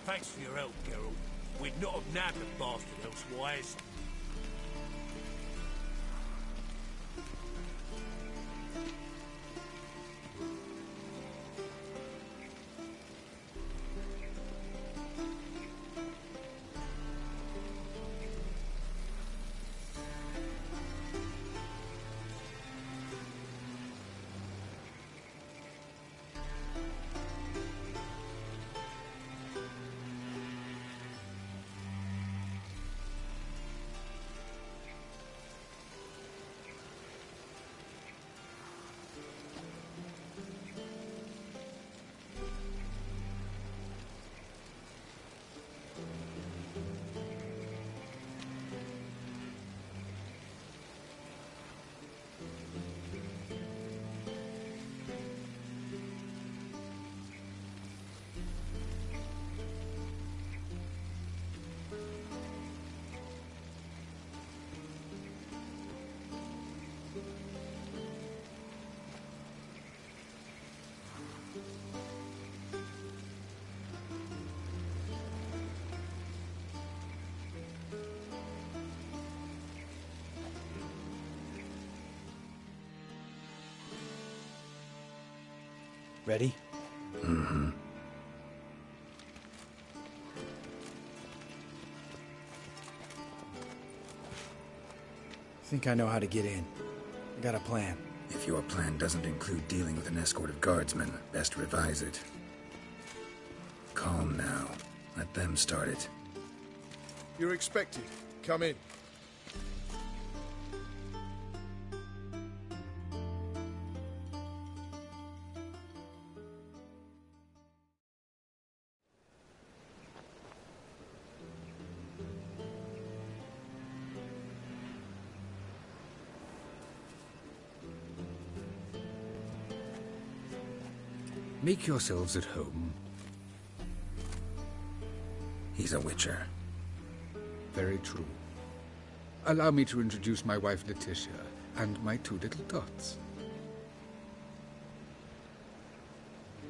Thanks for your help, Geralt. We'd not have nabbed the bastard elsewise. Ready? Mm-hmm. Think I know how to get in. I got a plan. If your plan doesn't include dealing with an escort of guardsmen, best revise it. Calm now. Let them start it. You're expected. Come in. Make yourselves at home. He's a witcher. Very true. Allow me to introduce my wife Letitia and my two little tots.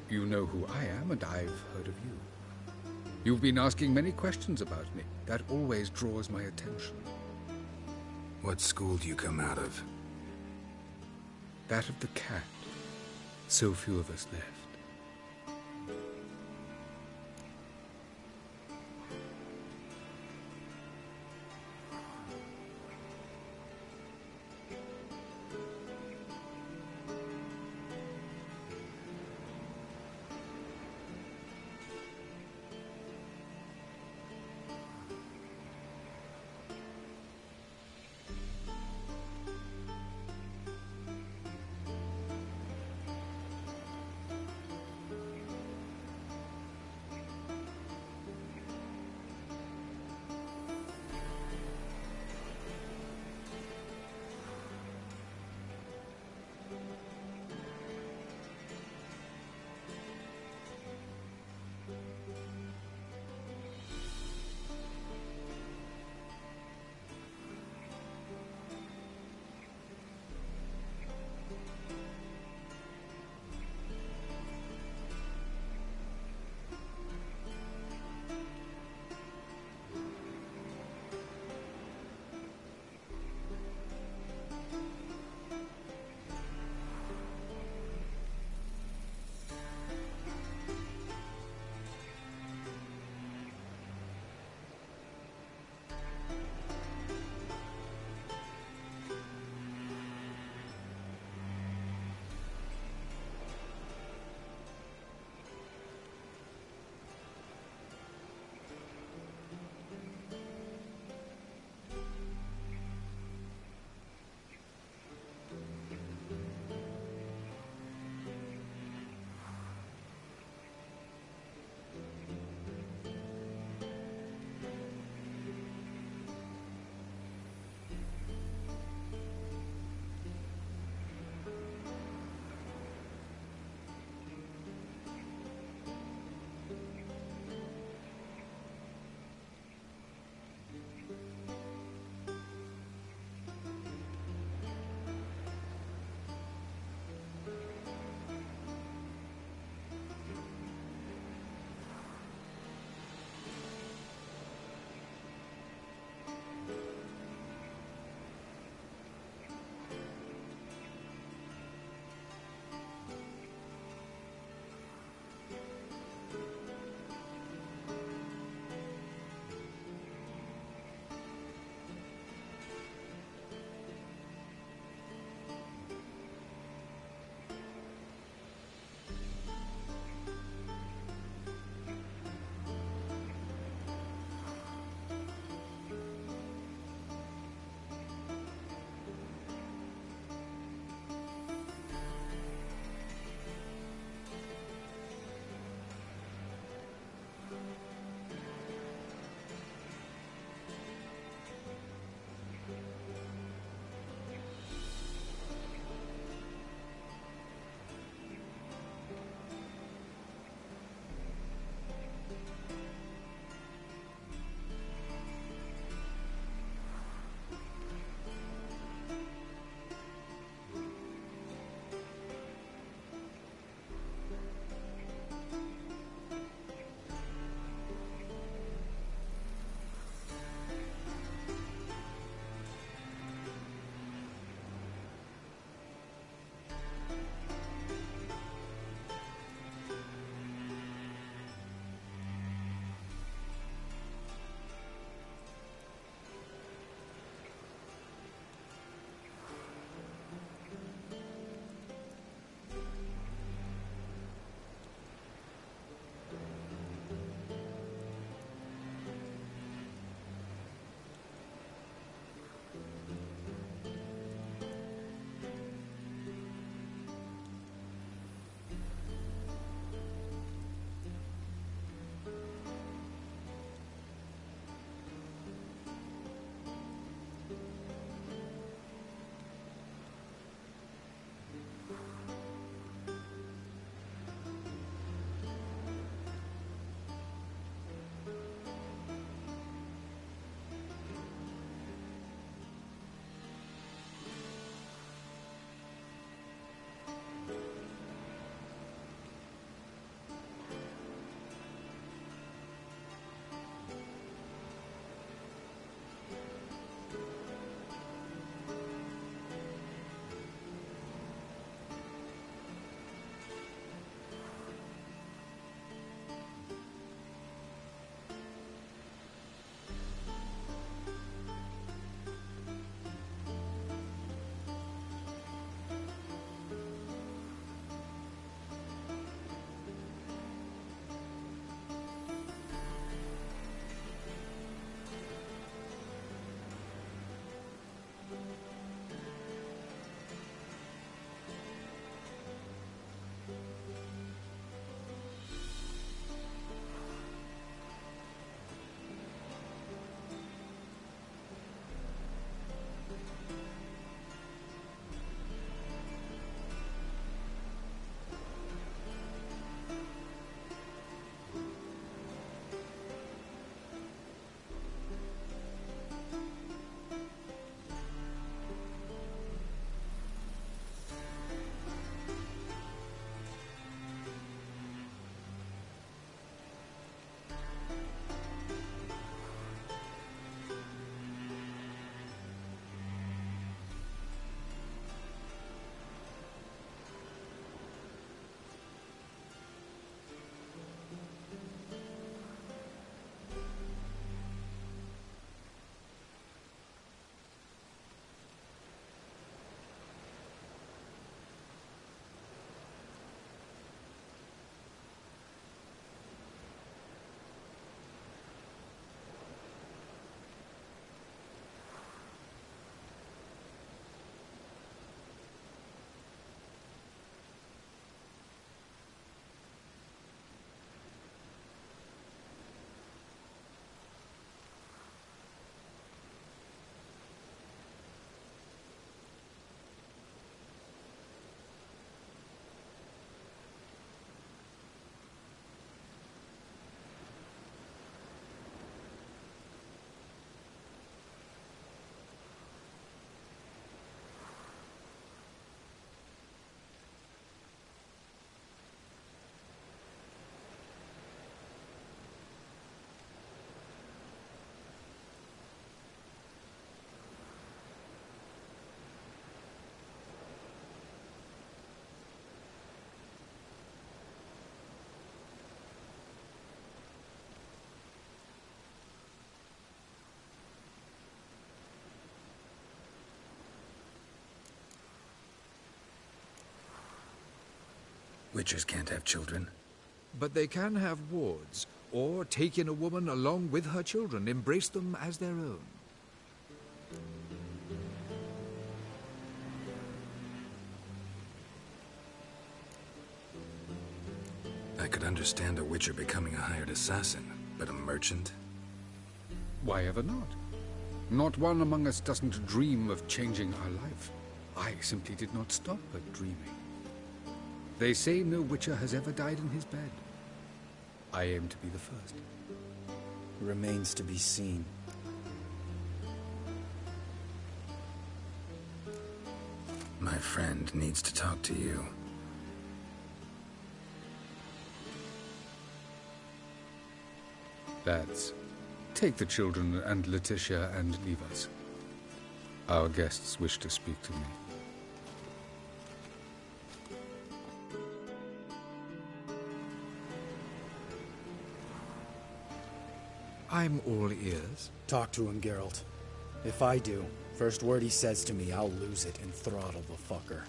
You know who I am, and I've heard of you. You've been asking many questions about me. That always draws my attention. What school do you come out of? That of the cat. So few of us left. Witchers can't have children. But they can have wards, or take in a woman along with her children, embrace them as their own. I could understand a Witcher becoming a hired assassin, but a merchant? Why ever not? Not one among us doesn't dream of changing our life. I simply did not stop at dreaming. They say no Witcher has ever died in his bed. I aim to be the first. Remains to be seen. My friend needs to talk to you. Lads, take the children and Letitia and leave us. Our guests wish to speak to me. I'm all ears. Talk to him, Geralt. If I do, first word he says to me, I'll lose it and throttle the fucker.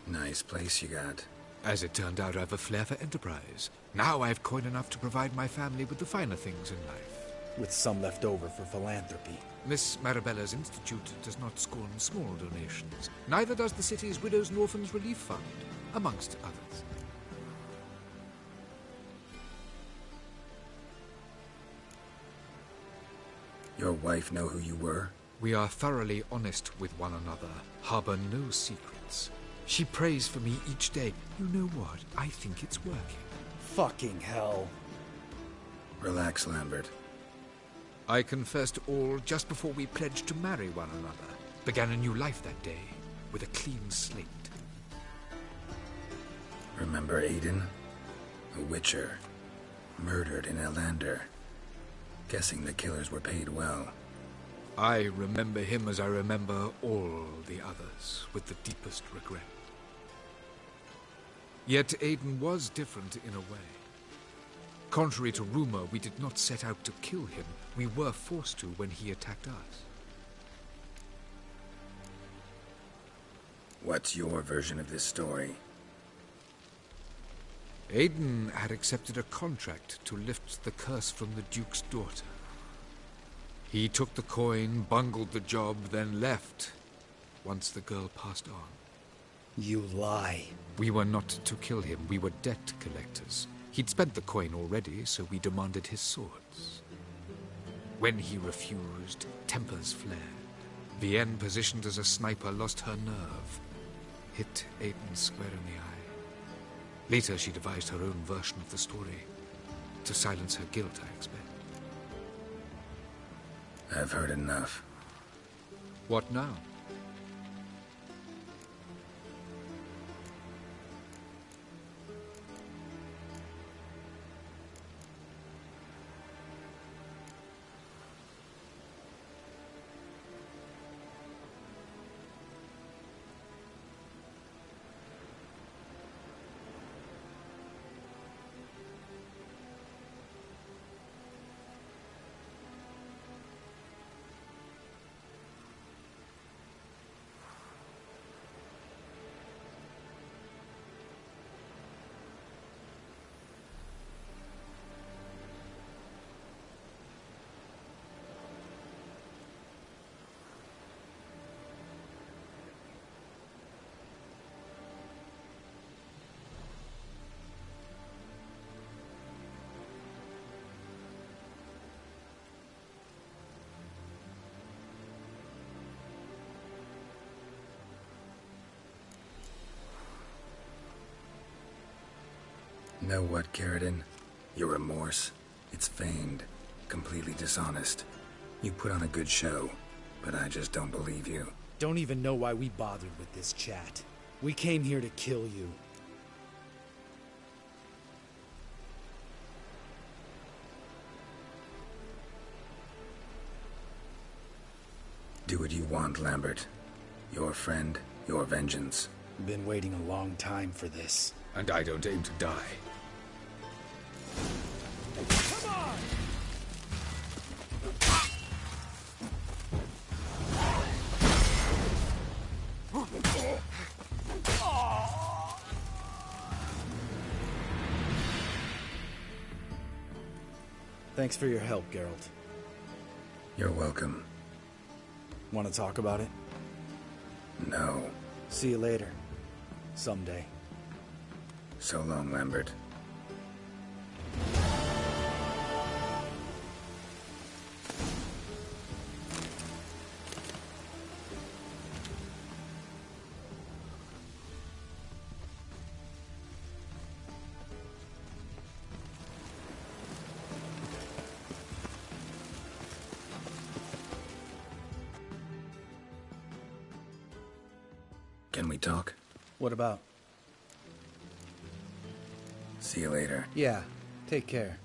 Nice place you got. As it turned out, I've a flair for enterprise. Now I've coin enough to provide my family with the finer things in life. With some left over for philanthropy. Miss Marabella's institute does not scorn small donations. Neither does the city's Widows and Orphans Relief Fund, amongst others. Your wife know who you were? We are thoroughly honest with one another, harbor no secrets. She prays for me each day. You know what? I think it's working. Fucking hell. Relax, Lambert. I confessed all just before we pledged to marry one another. Began a new life that day, with a clean slate. Remember Aiden? A Witcher. Murdered in Elander. Guessing the killers were paid well. I remember him as I remember all the others, with the deepest regret. Yet Aiden was different in a way. Contrary to rumor, we did not set out to kill him. We were forced to when he attacked us. What's your version of this story? Aiden had accepted a contract to lift the curse from the Duke's daughter. He took the coin, bungled the job, then left, once the girl passed on. You lie. We were not to kill him, we were debt collectors. He'd spent the coin already, so we demanded his swords. When he refused, tempers flared. Vienne, positioned as a sniper, lost her nerve. Hit Aiden square in the eye. Later, she devised her own version of the story. To silence her guilt, I expect. I've heard enough. What now? Know what, Carradine? Your remorse? It's feigned. Completely dishonest. You put on a good show, but I just don't believe you. Don't even know why we bothered with this chat. We came here to kill you. Do what you want, Lambert. Your friend, your vengeance. Been waiting a long time for this. And I don't aim to die. Thanks for your help, Geralt. You're welcome. Want to talk about it? No. See you later. Someday. So long, Lambert. Can we talk? What about? See you later. Yeah, take care.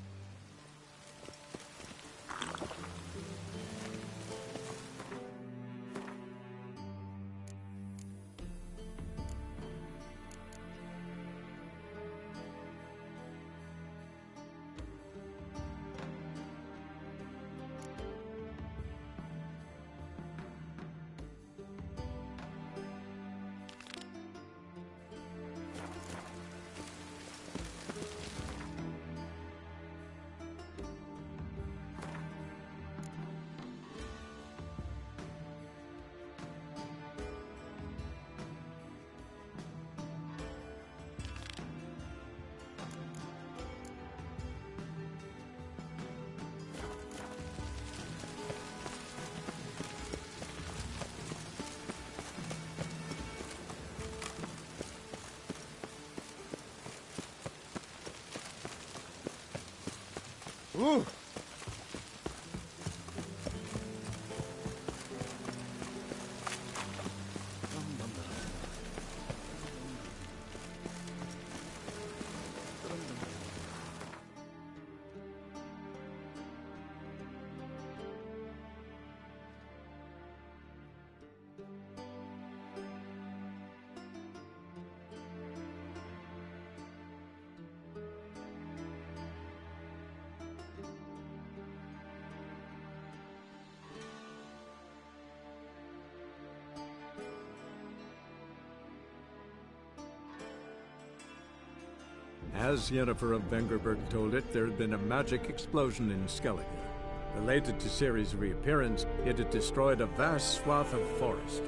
Ooh. As Yennefer of Vengerberg told it, there had been a magic explosion in Skellige. Related to Ciri's reappearance, it had destroyed a vast swath of forest.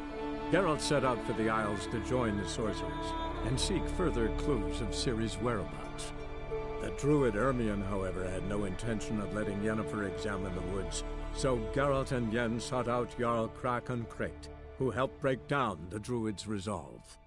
Geralt set out for the Isles to join the sorcerers, and seek further clues of Ciri's whereabouts. The druid Ermion, however, had no intention of letting Yennefer examine the woods, so Geralt and Yen sought out Jarl Krakon Krayt, who helped break down the druid's resolve.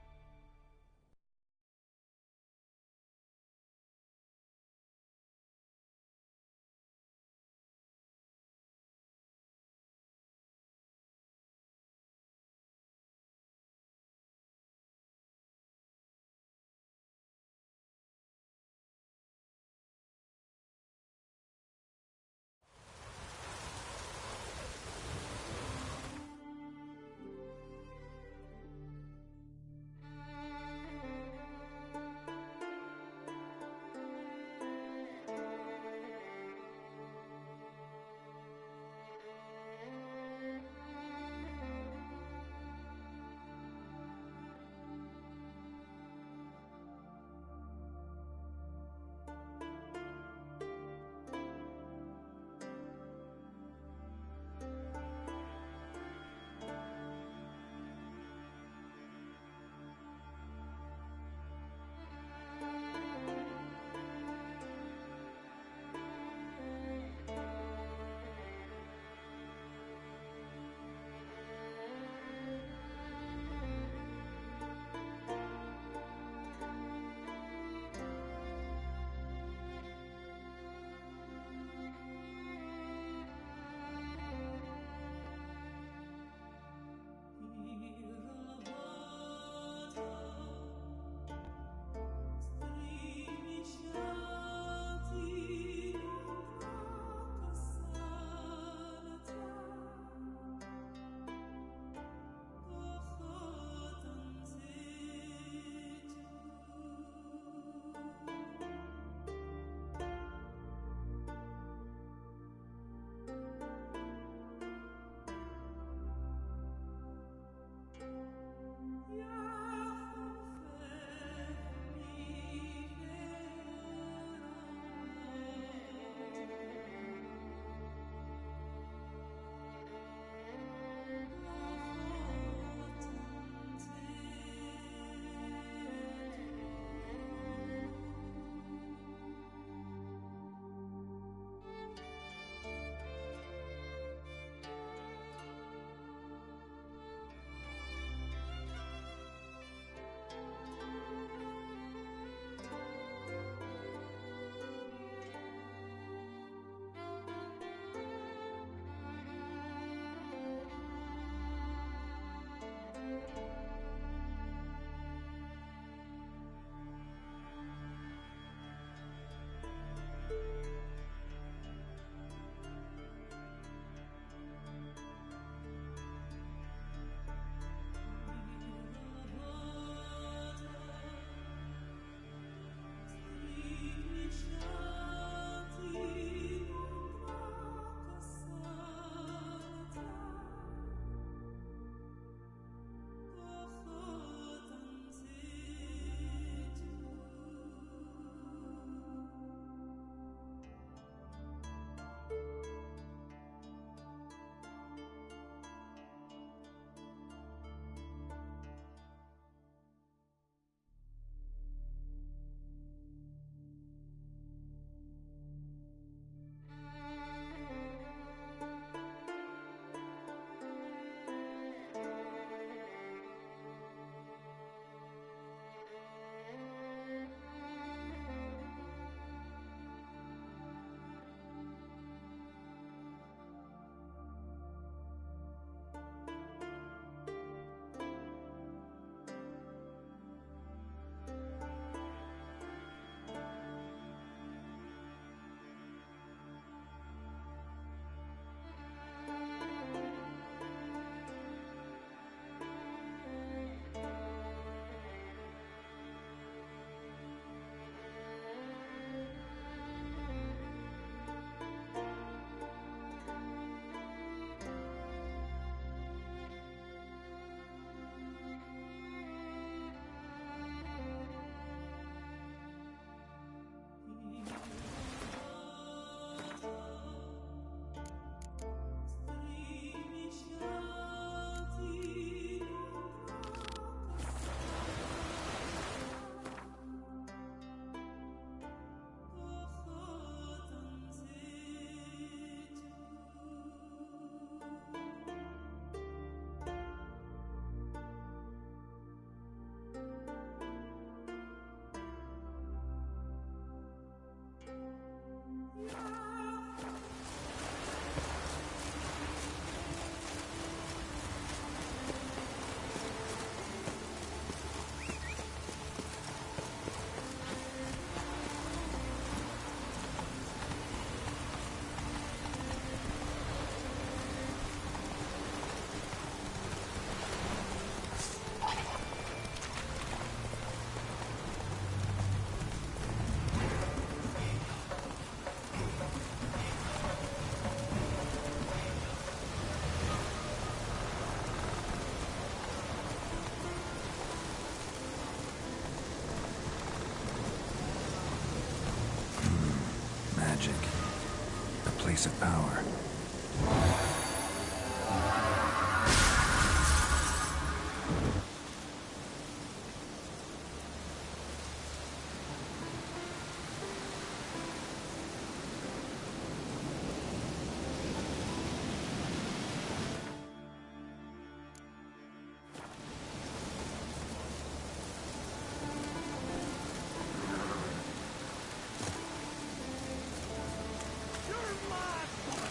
price of power.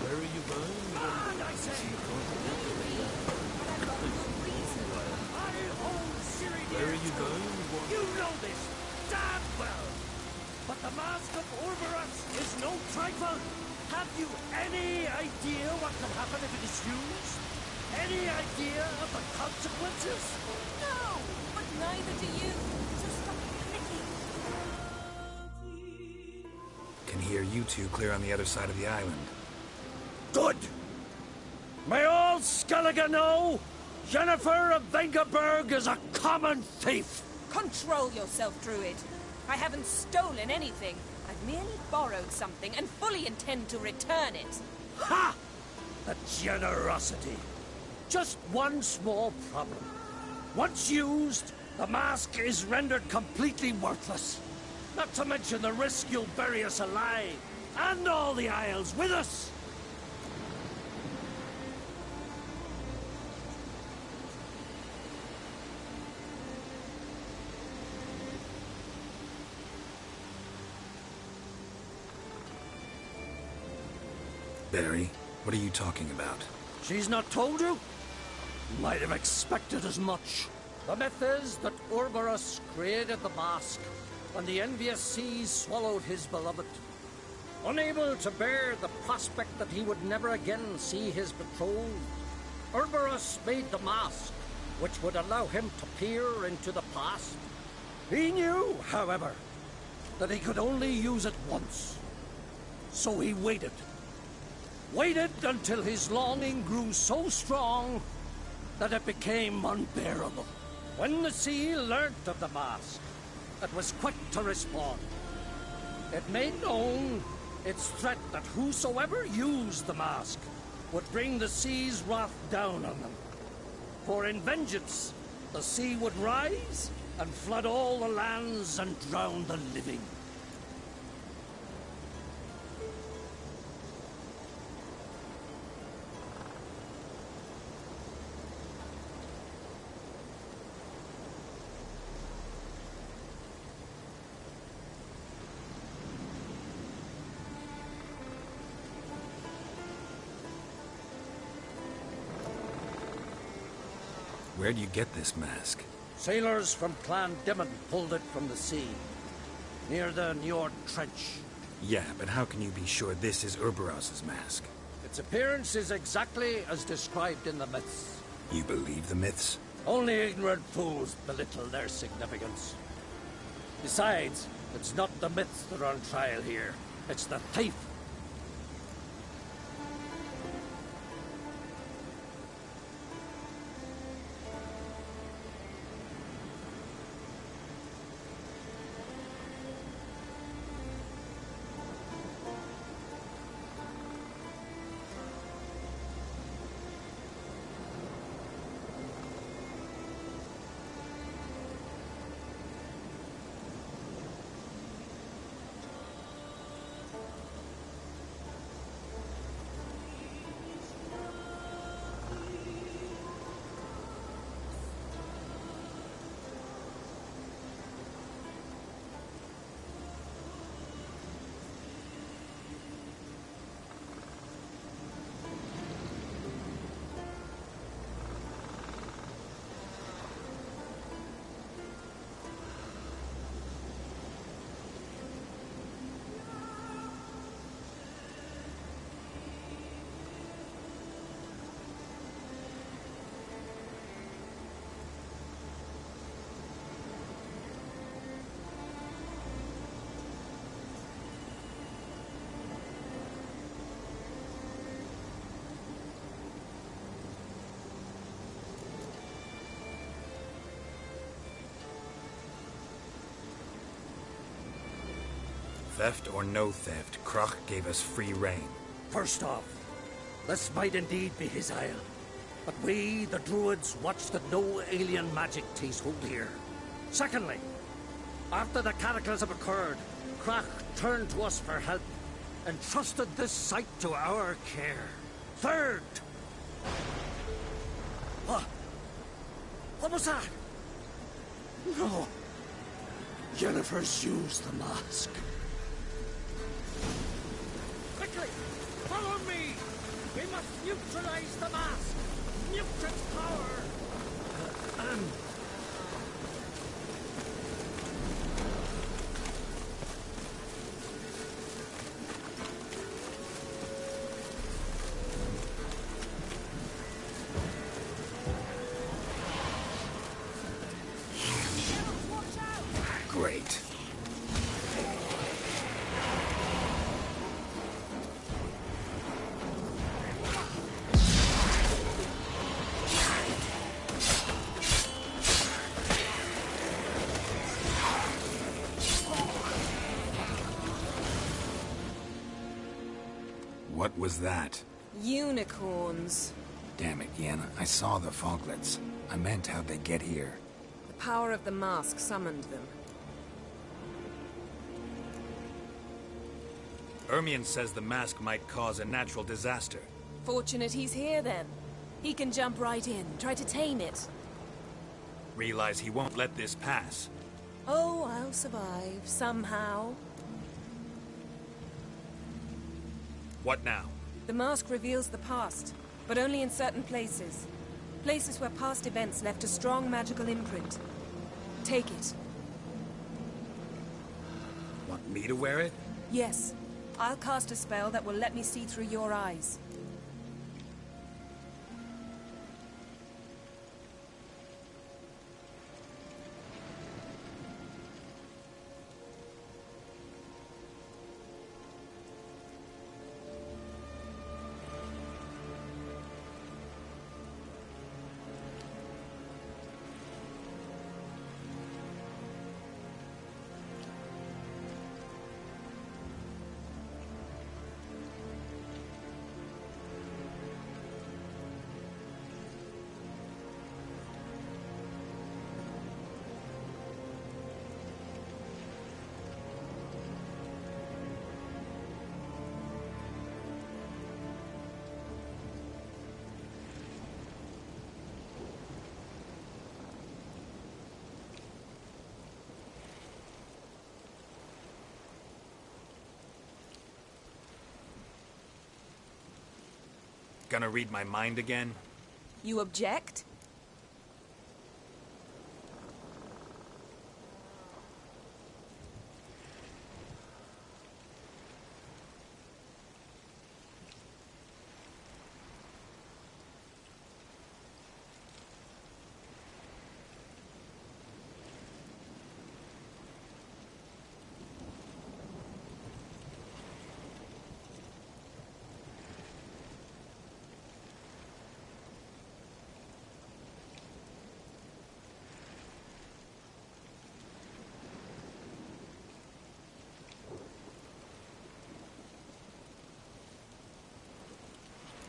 Where are you going? Where are you going? You know this damn well! But the Mask of Orberus is no trifle! Have you any idea what can happen if it is used? Any idea of the consequences? No, but neither do you. So stop panicking. Can hear you two clear on the other side of the island. Good! May all Skellige know, Jennifer of Vengerberg is a common thief! Control yourself, Druid. I haven't stolen anything. I've merely borrowed something and fully intend to return it. Ha! The generosity. Just one small problem. Once used, the mask is rendered completely worthless. Not to mention the risk you'll bury us alive, and all the Isles with us. Barry, what are you talking about? She's not told you? Might have expected as much. The myth is that Orberus created the mask when the envious seas swallowed his beloved. Unable to bear the prospect that he would never again see his betrothed, Orberus made the mask, which would allow him to peer into the past. He knew, however, that he could only use it once. So he waited. Waited until his longing grew so strong that it became unbearable. When the sea learnt of the mask, it was quick to respond. It made known its threat that whosoever used the mask would bring the sea's wrath down on them. For in vengeance, the sea would rise and flood all the lands and drown the living. Where do you get this mask? Sailors from Clan Dimon pulled it from the sea, near the Njord Trench. Yeah, but how can you be sure this is Urberos's mask? Its appearance is exactly as described in the myths. You believe the myths? Only ignorant fools belittle their significance. Besides, it's not the myths that are on trial here. It's the thief. Theft or no theft, Kroch gave us free rein. First off, this might indeed be his isle. But we, the Druids, watch that no alien magic takes hold here. Secondly, after the cataclysm occurred, Krach turned to us for help, and trusted this site to our care. Third... What was that? No. Jennifer's used the mask. Quickly! Follow me! We must neutralize the mask! Nuke its power! Great. What was that? Unicorns. Damn it, Yen. I saw the foglets. I meant how'd they get here. The power of the mask summoned them. Ermion says the mask might cause a natural disaster. Fortunate he's here, then. He can jump right in, try to tame it. Realize he won't let this pass. Oh, I'll survive, somehow. What now? The mask reveals the past, but only in certain places. Places where past events left a strong magical imprint. Take it. Want me to wear it? Yes. I'll cast a spell that will let me see through your eyes. Gonna read my mind again? You object?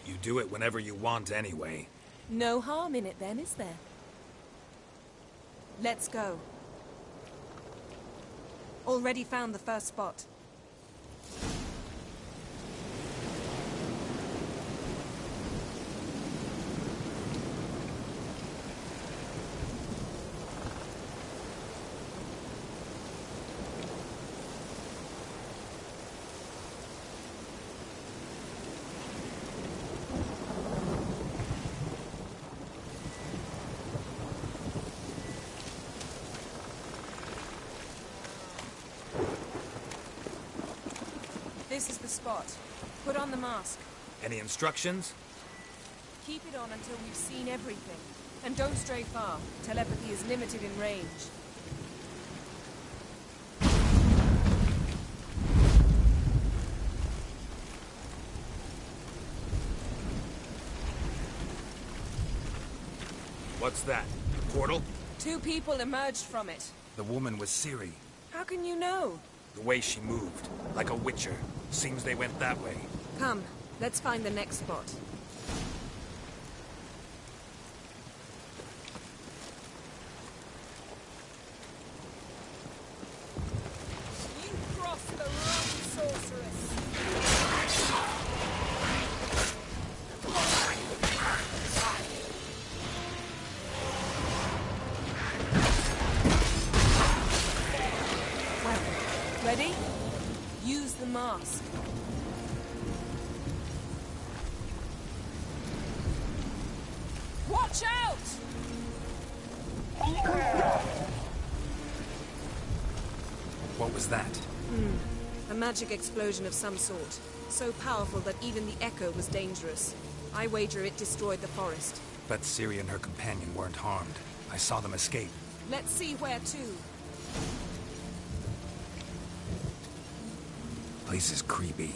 You do it whenever you want anyway. No harm in it then, is there? Let's go. Already found the first spot. This is the spot. Put on the mask. Any instructions? Keep it on until we've seen everything. And don't stray far. Telepathy is limited in range. What's that? Portal? 2 people emerged from it. The woman was Ciri. How can you know? The way she moved, like a witcher. Seems they went that way. Come, Let's find the next spot. You crossed the wrong sorceress. Ready? Use the mask. Watch out! What was that? A magic explosion of some sort. So powerful that even the echo was dangerous. I wager it destroyed the forest. But Ciri and her companion weren't harmed. I saw them escape. Let's see where to. Place is creepy.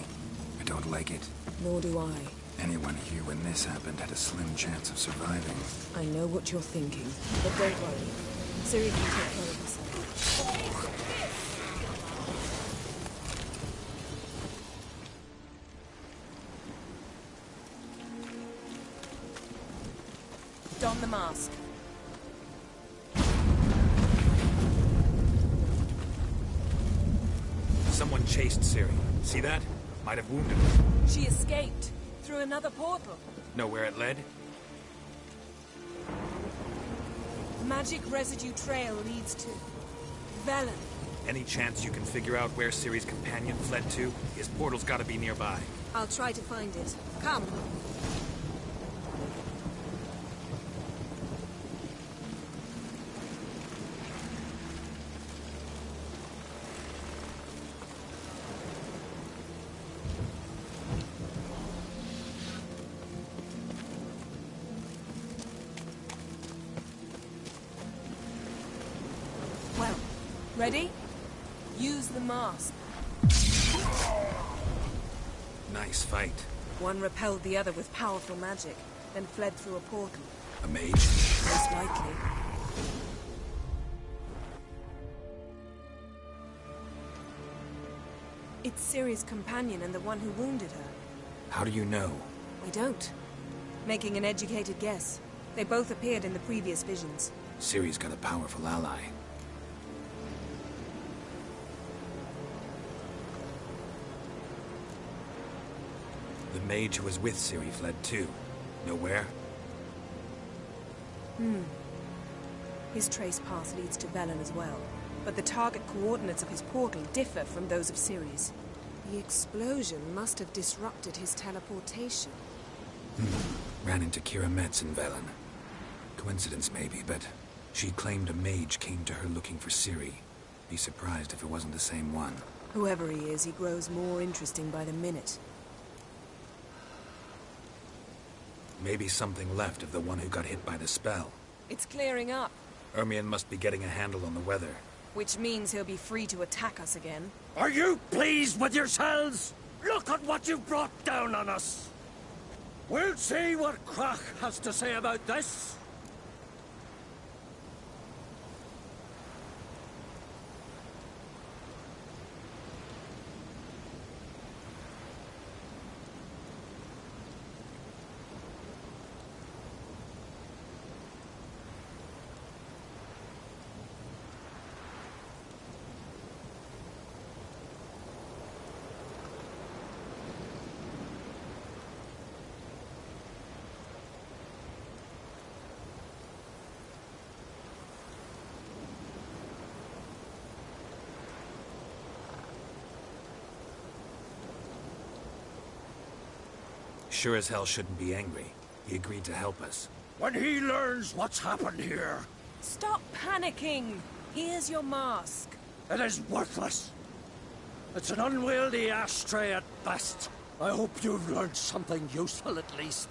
I don't like it. Nor do I. Anyone here when this happened had a slim chance of surviving. I know what you're thinking, but don't worry. Ciri can take care of herself. Don the mask. Someone chased Ciri. See that? Might have wounded her. She escaped through another portal. Know where it led? Magic residue trail leads to Velen. Any chance you can figure out where Ciri's companion fled to? His portal's gotta be nearby. I'll try to find it. Come. Well, ready? Use the mask. Nice fight. One repelled the other with powerful magic, then fled through a portal. A mage? Most likely. It's Ciri's companion and the one who wounded her. How do you know? I don't. Making an educated guess. They both appeared in the previous visions. Ciri's got a powerful ally. The mage who was with Ciri fled too. Know where? His trace path leads to Velen as well. But the target coordinates of his portal differ from those of Ciri's. The explosion must have disrupted his teleportation. Ran into Kira Metz in Velen. Coincidence maybe, but she claimed a mage came to her looking for Ciri. Be surprised if it wasn't the same one. Whoever he is, he grows more interesting by the minute. Maybe something left of the one who got hit by the spell. It's clearing up, Ermion must be getting a handle on the weather. which means he'll be free to attack us again. Are you pleased with yourselves? Look at what you've brought down on us. We'll see what Krach has to say about this. Sure as hell shouldn't be angry. He agreed to help us. When he learns what's happened here, Stop panicking! Here's your mask. it is worthless. It's an unwieldy ashtray at best. I hope you've learned something useful at least.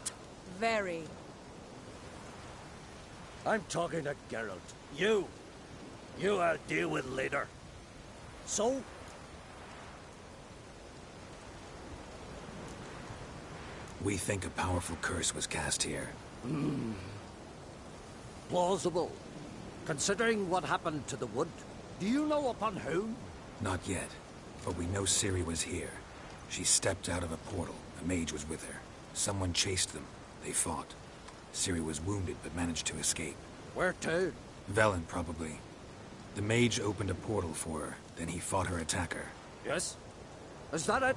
Very. I'm talking to Geralt. You I'll deal with later. So? We think a powerful curse was cast here. Plausible. Considering what happened to the wood, do you know upon whom? Not yet, but we know Ciri was here. She stepped out of a portal. A mage was with her. Someone chased them. They fought. Ciri was wounded but managed to escape. Where to? Velen, probably. The mage opened a portal for her, then he fought her attacker. Yes? Is that it?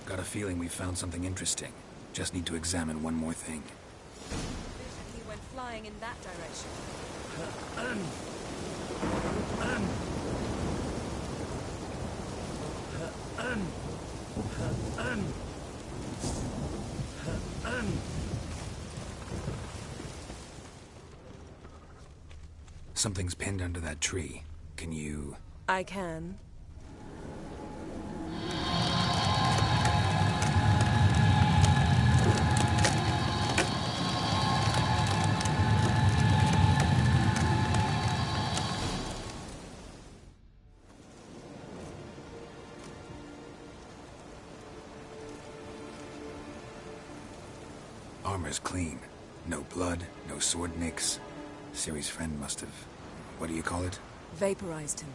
Got a feeling we found something interesting. Just need to examine one more thing. Vision he went flying in that direction. Something's pinned under that tree. Can you... I can. Armor's clean. No blood, no sword nicks. Ciri's friend must have... What do you call it? Vaporized him.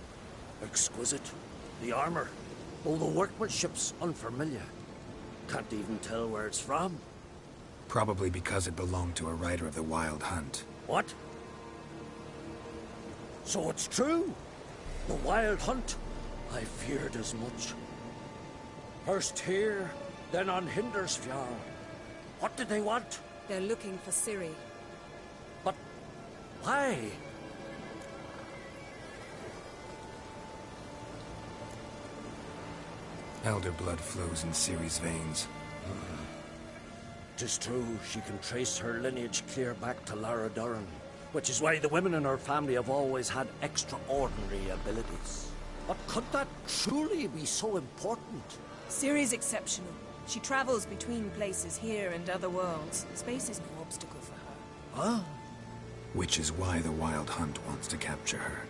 Exquisite. The armor. All the workmanship's unfamiliar. Can't even tell where it's from. Probably because it belonged to a rider of the Wild Hunt. What? So it's true? The Wild Hunt? I feared as much. First here, then on Hindersfjall. What did they want? They're looking for Ciri. But why? Elder blood flows in Ciri's veins. Tis true, she can trace her lineage clear back to Lara Duran, which is why the women in her family have always had extraordinary abilities. But could that truly be so important? Ciri's exceptional. She travels between places here and other worlds. Space is no obstacle for her. Huh? Which is why the Wild Hunt wants to capture her.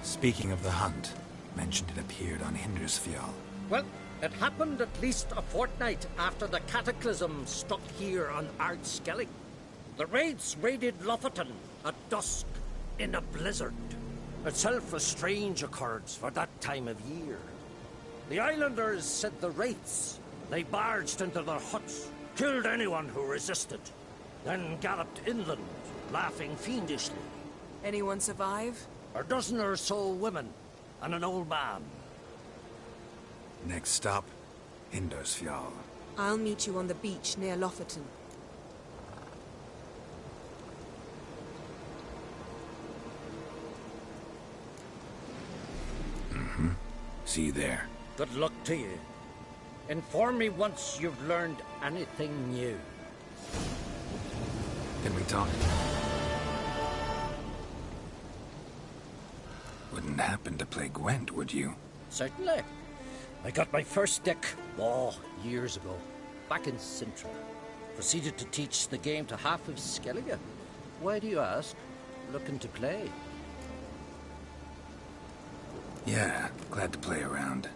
Speaking of the hunt, mentioned it appeared on Hindersfjall. Well, it happened at least a fortnight after the cataclysm struck here on Ardskellig. The raids raided Lofoten at dusk in a blizzard. Itself a strange occurrence for that time of year. The islanders said the wraiths. They barged into their huts, killed anyone who resisted, then galloped inland, laughing fiendishly. Anyone survive? A dozen or so women, and an old man. Next stop, Hindersfjall. I'll meet you on the beach near Lofoten. See you there. Good luck to you. Inform me once you've learned anything new. Can we talk? Wouldn't happen to play Gwent, would you? Certainly. I got my first deck, years ago, back in Sintra. Proceeded to teach the game to half of Skellige. Why do you ask? Looking to play? Yeah, glad to play around.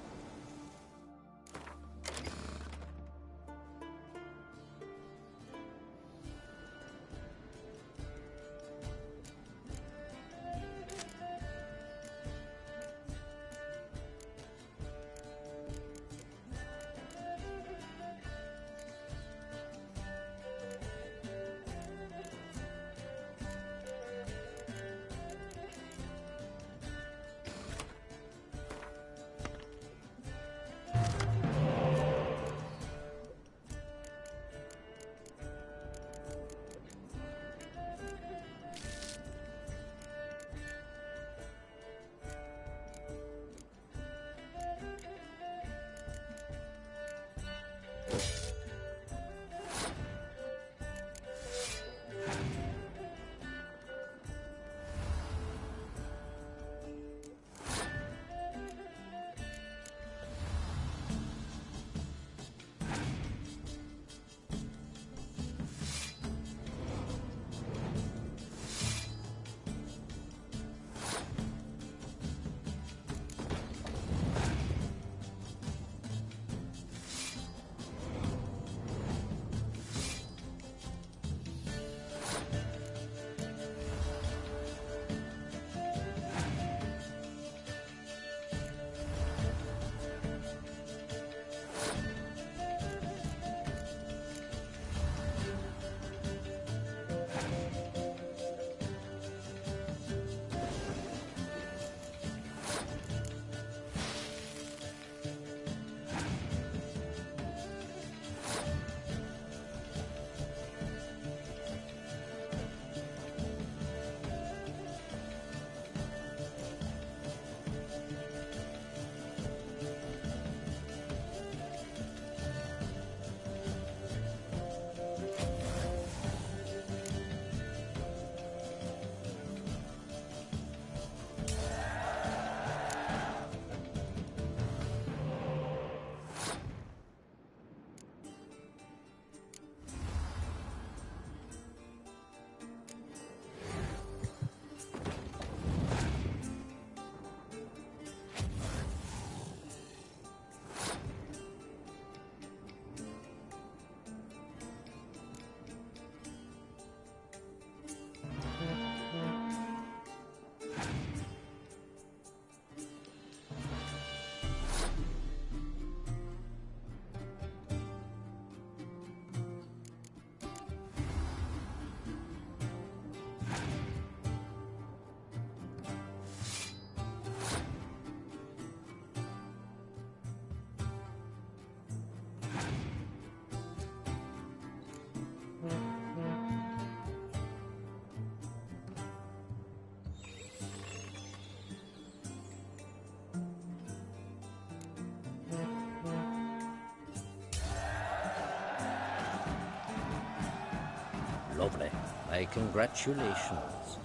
My congratulations.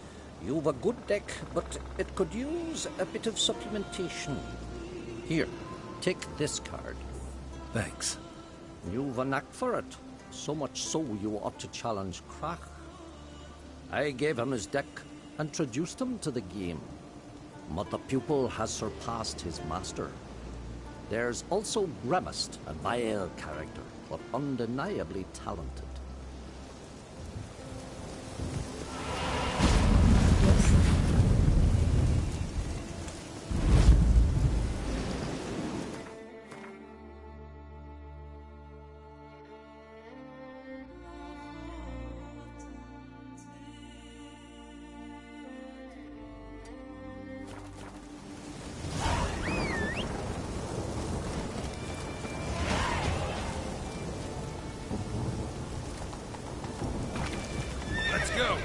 You've a good deck, but it could use a bit of supplementation. Here, take this card. Thanks. You've a knack for it. So much so you ought to challenge Krach. I gave him his deck, introduced him to the game. But the pupil has surpassed his master. There's also Gremist, a vile character, but undeniably talented. Let's go.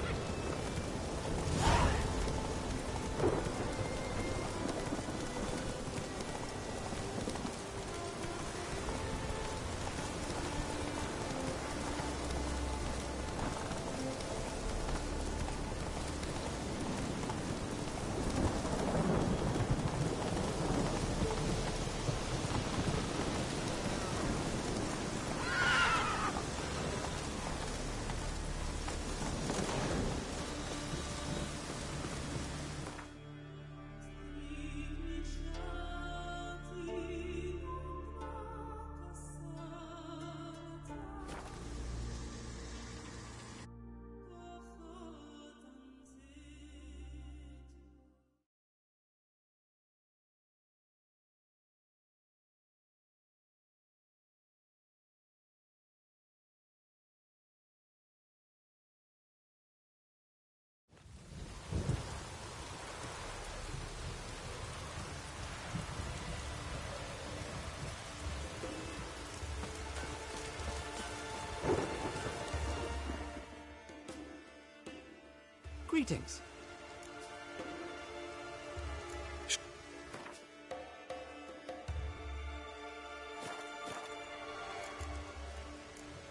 Greetings.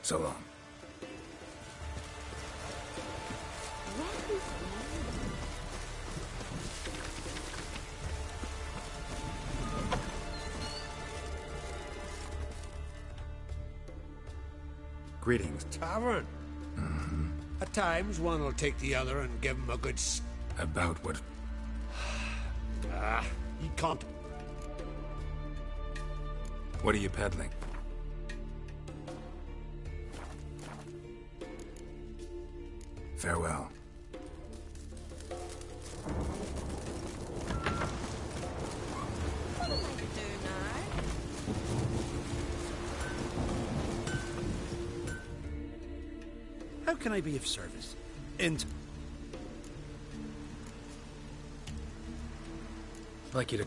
So long. Greetings. Tavern. At times, one will take the other and give him a good About what? he can't. What are you peddling? Farewell. What am I to do now? How can I be of service? And I'd like you to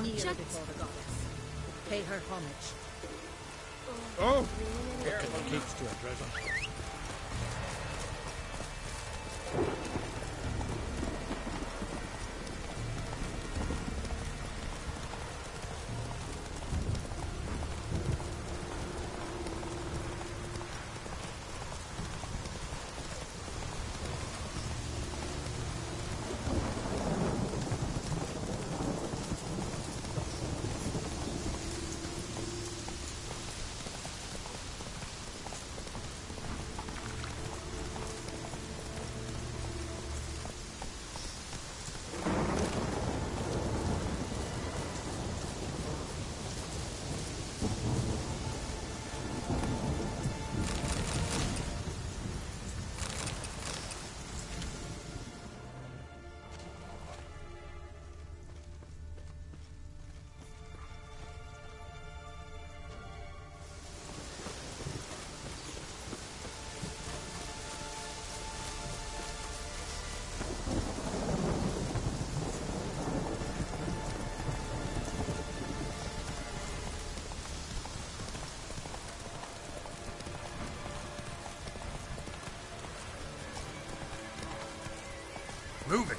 kneel Shut- before the goddess. Pay her homage. Oh! Keeps to a treasure. Move it!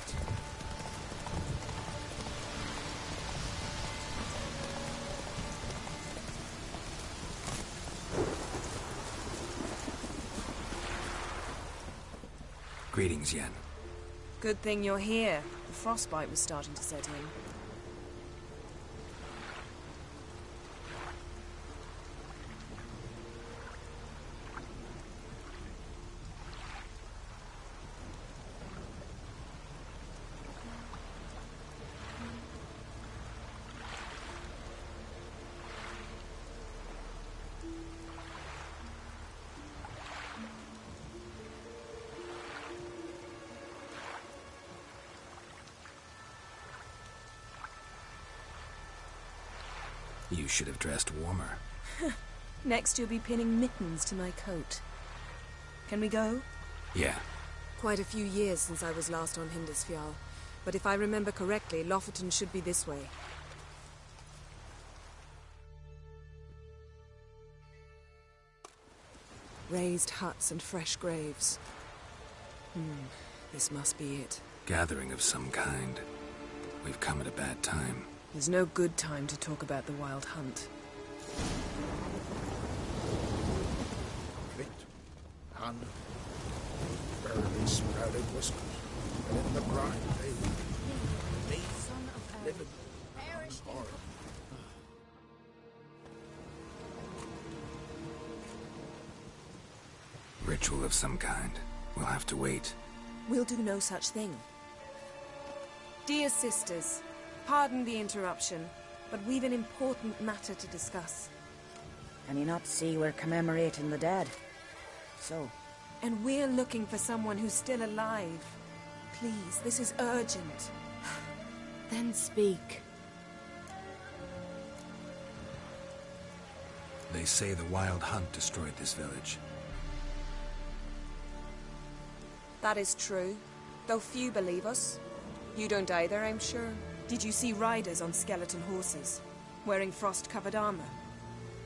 Greetings, Yen. Good thing you're here. The frostbite was starting to set in. You should have dressed warmer. Next you'll be pinning mittens to my coat. Can we go? Yeah. Quite a few years since I was last on Hindisfjall, but if I remember correctly, Lofoten should be this way. Raised huts and fresh graves. This must be it. Gathering of some kind. We've come at a bad time. There's no good time to talk about the Wild Hunt. Feet, hand, barely sprouted whiskers, and in the brine they living hard. Ritual of some kind. We'll have to wait. We'll do no such thing. Dear sisters, pardon the interruption, but we've an important matter to discuss. Can you not see we're commemorating the dead? So? And we're looking for someone who's still alive. Please, this is urgent. Then speak. They say the Wild Hunt destroyed this village. That is true, though few believe us. You don't either, I'm sure. Did you see riders on skeleton horses, wearing frost-covered armor?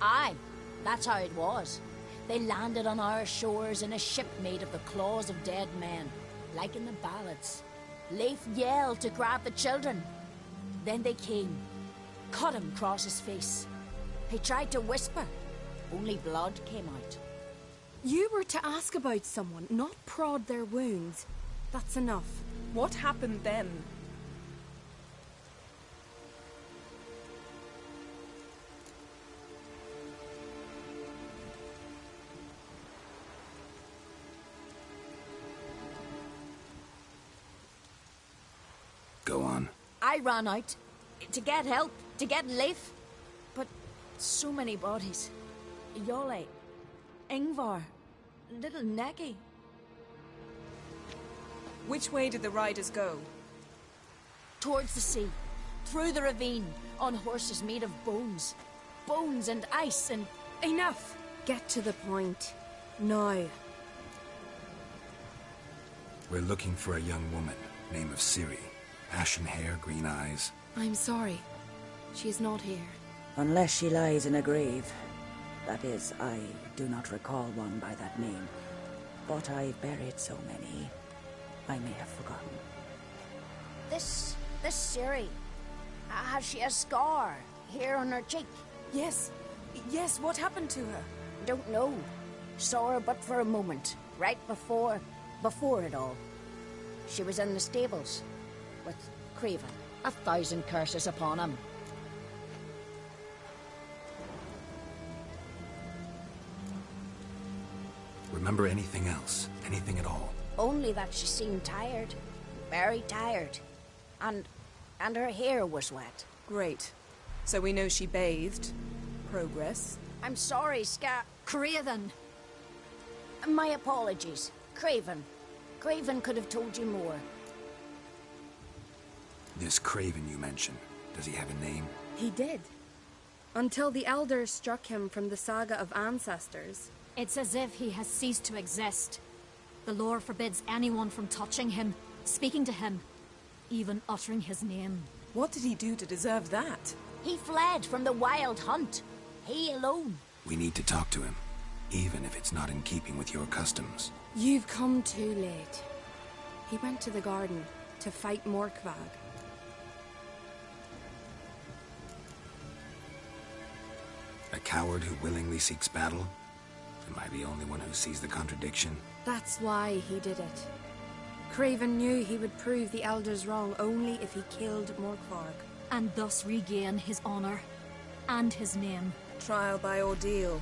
Aye, that's how it was. They landed on our shores in a ship made of the claws of dead men, like in the ballads. Leif yelled to grab the children. Then they came, cut him across his face. He tried to whisper, only blood came out. You were to ask about someone, not prod their wounds. That's enough. What happened then? Go on. I ran out to get help, to get Leif. But so many bodies. Yole, Ingvar, little Necky. Which way did the riders go? Towards the sea, through the ravine, on horses made of bones. Bones and ice and... Enough! Get to the point. Now. We're looking for a young woman, name of Ciri. Ashen hair, green eyes. I'm sorry. She is not here. Unless she lies in a grave. That is, I do not recall one by that name. But I've buried so many, I may have forgotten. This Ciri, has she a scar here on her cheek? Yes. Yes, what happened to her? Don't know. Saw her but for a moment, right before it all. She was in the stables with Craven. 1,000 curses upon him. Remember anything else? Anything at all? Only that she seemed tired. Very tired. And her hair was wet. Great. So we know she bathed. Progress. I'm sorry, Craven! My apologies. Craven. Craven could have told you more. This Craven you mentioned, does he have a name? He did. Until the elders struck him from the saga of ancestors. It's as if he has ceased to exist. The lore forbids anyone from touching him, speaking to him, even uttering his name. What did he do to deserve that? He fled from the wild hunt. He alone. We need to talk to him, even if it's not in keeping with your customs. You've come too late. He went to the garden to fight Morkvag. A coward who willingly seeks battle? Am I the only one who sees the contradiction? That's why he did it. Craven knew he would prove the elders wrong only if he killed Morkvarg. And thus regain his honor and his name. Trial by ordeal.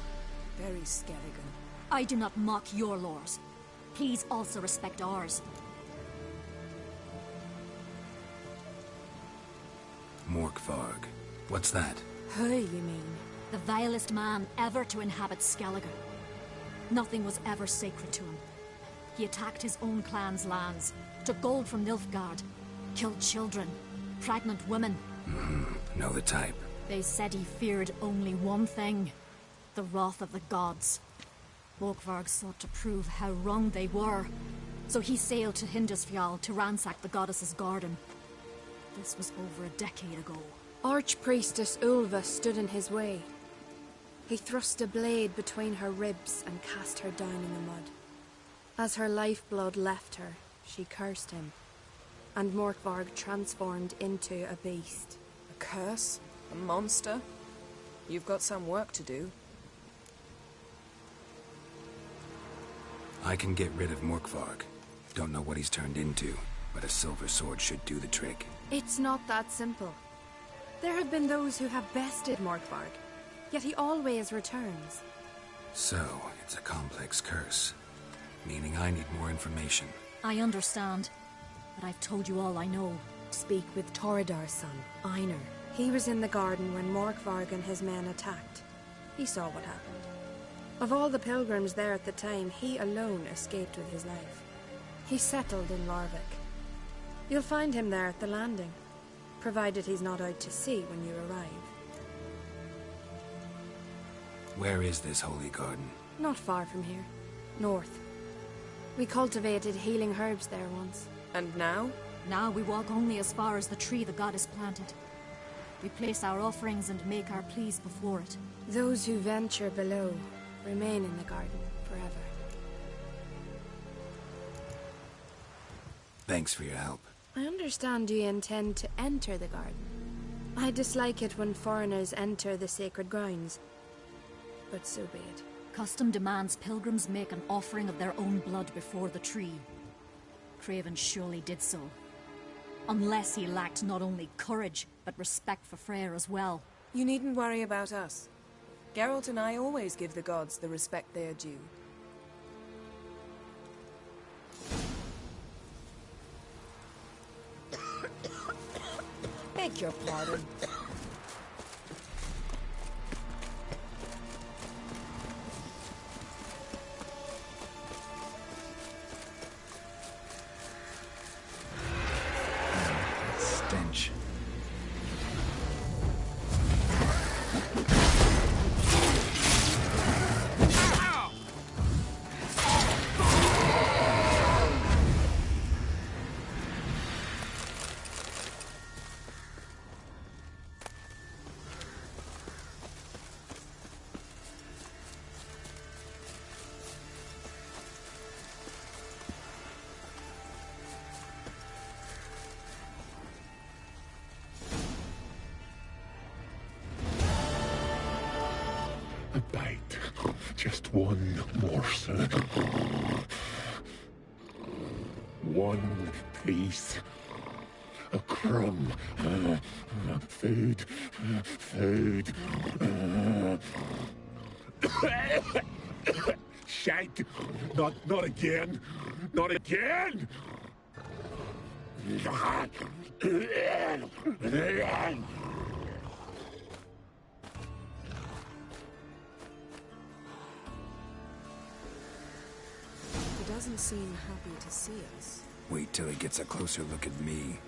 Very Skelligan. I do not mock your laws. Please also respect ours. Morkvarg. What's that? Who, you mean? The vilest man ever to inhabit Skellige. Nothing was ever sacred to him. He attacked his own clan's lands, took gold from Nilfgaard, killed children, pregnant women. Know the type. They said he feared only one thing, the wrath of the gods. Morkvarg sought to prove how wrong they were, so he sailed to Hindisfjall to ransack the goddess's garden. This was over a decade ago. Archpriestess Ulva stood in his way. He thrust a blade between her ribs and cast her down in the mud. As her lifeblood left her, she cursed him, and Morkvarg transformed into a beast. A curse? A monster? You've got some work to do. I can get rid of Morkvarg. Don't know what he's turned into, but a silver sword should do the trick. It's not that simple. There have been those who have bested Morkvarg, yet he always returns. So, it's a complex curse, meaning I need more information. I understand, but I've told you all I know. Speak with Torridar's son, Einar. He was in the garden when Morkvarg and his men attacked. He saw what happened. Of all the pilgrims there at the time, he alone escaped with his life. He settled in Larvik. You'll find him there at the landing, provided he's not out to sea when you arrive. Where is this holy garden? Not far from here. North. We cultivated healing herbs there once. And now? Now we walk only as far as the tree the goddess planted. We place our offerings and make our pleas before it. Those who venture below remain in the garden forever. Thanks for your help. I understand you intend to enter the garden. I dislike it when foreigners enter the sacred grounds, but so be it. Custom demands pilgrims make an offering of their own blood before the tree. Craven surely did so. Unless he lacked not only courage, but respect for Freyr as well. You needn't worry about us. Geralt and I always give the gods the respect they are due. Beg your pardon. Stench. A bite. Just one morsel. One piece. A crumb. Food. Food. Shite. Not again. Not again! He doesn't seem happy to see us. Wait till he gets a closer look at me.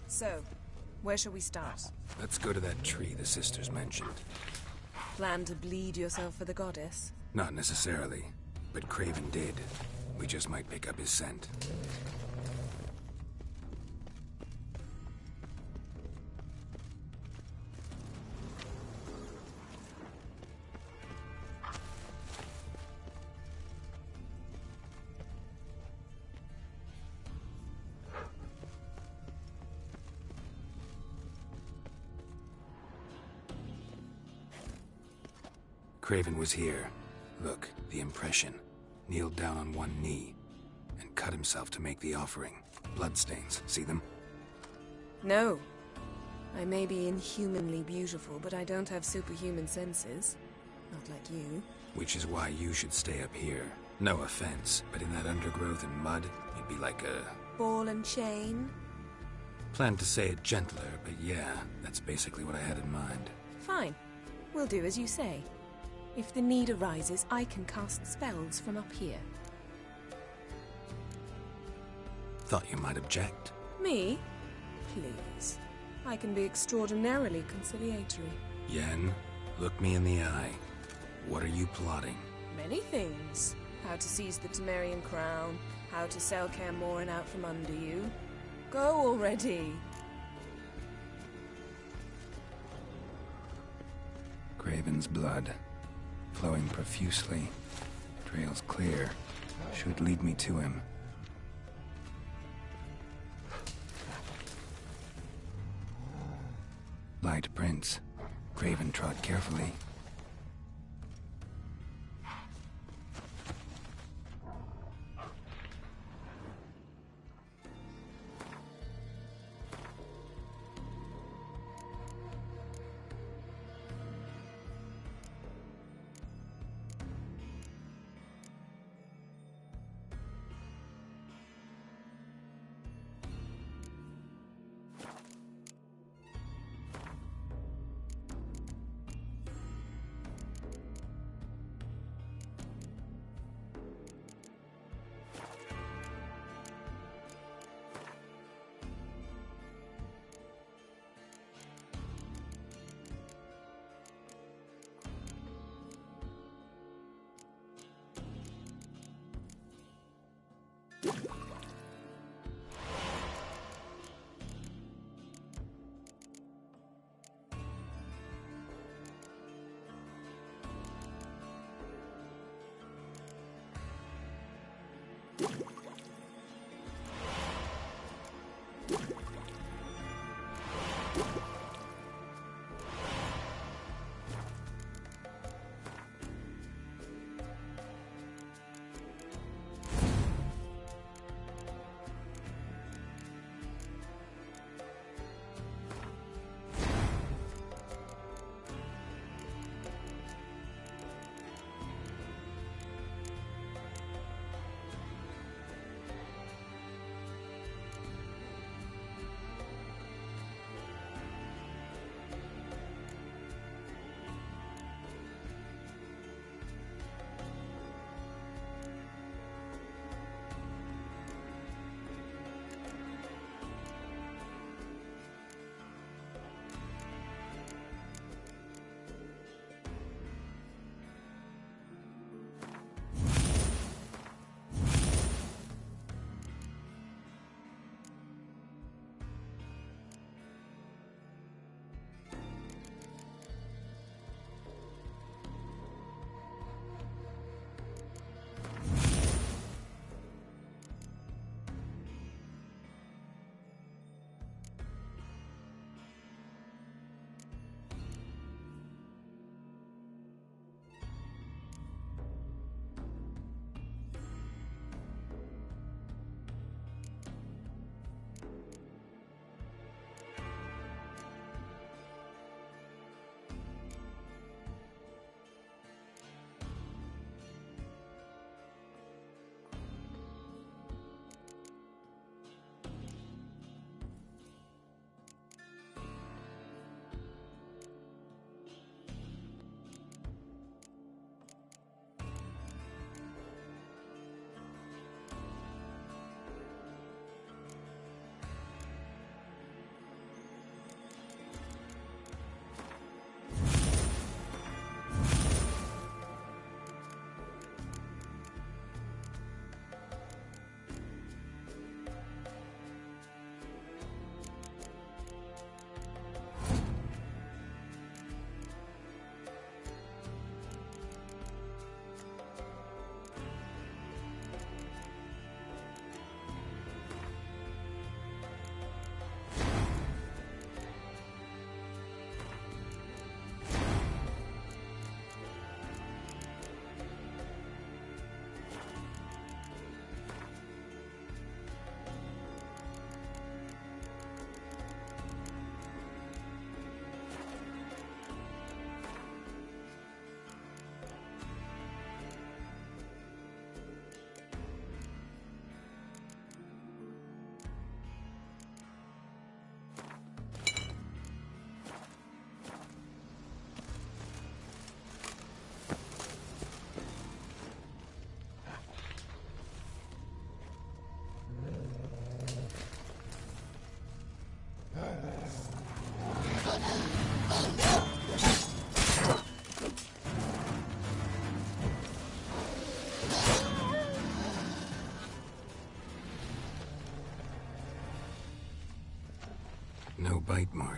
So, where shall we start? Let's go to that tree the sisters mentioned. Plan to bleed yourself for the goddess? Not necessarily, but Craven did. We just might pick up his scent. Craven was here. Look, the impression. Kneeled down on one knee and cut himself to make the offering. Bloodstains, see them? No. I may be inhumanly beautiful, but I don't have superhuman senses. Not like you. Which is why you should stay up here. No offense, but in that undergrowth and mud, you'd be like a... Ball and chain? Planned to say it gentler, but yeah, that's basically what I had in mind. Fine. We'll do as you say. If the need arises, I can cast spells from up here. Thought you might object. Me? Please. I can be extraordinarily conciliatory. Yen, look me in the eye. What are you plotting? Many things. How to seize the Temerian crown, how to sell Kaer Morhen out from under you. Go already! Craven's blood. Flowing profusely. Trail's clear. Should lead me to him. Light prints. Craven trod carefully.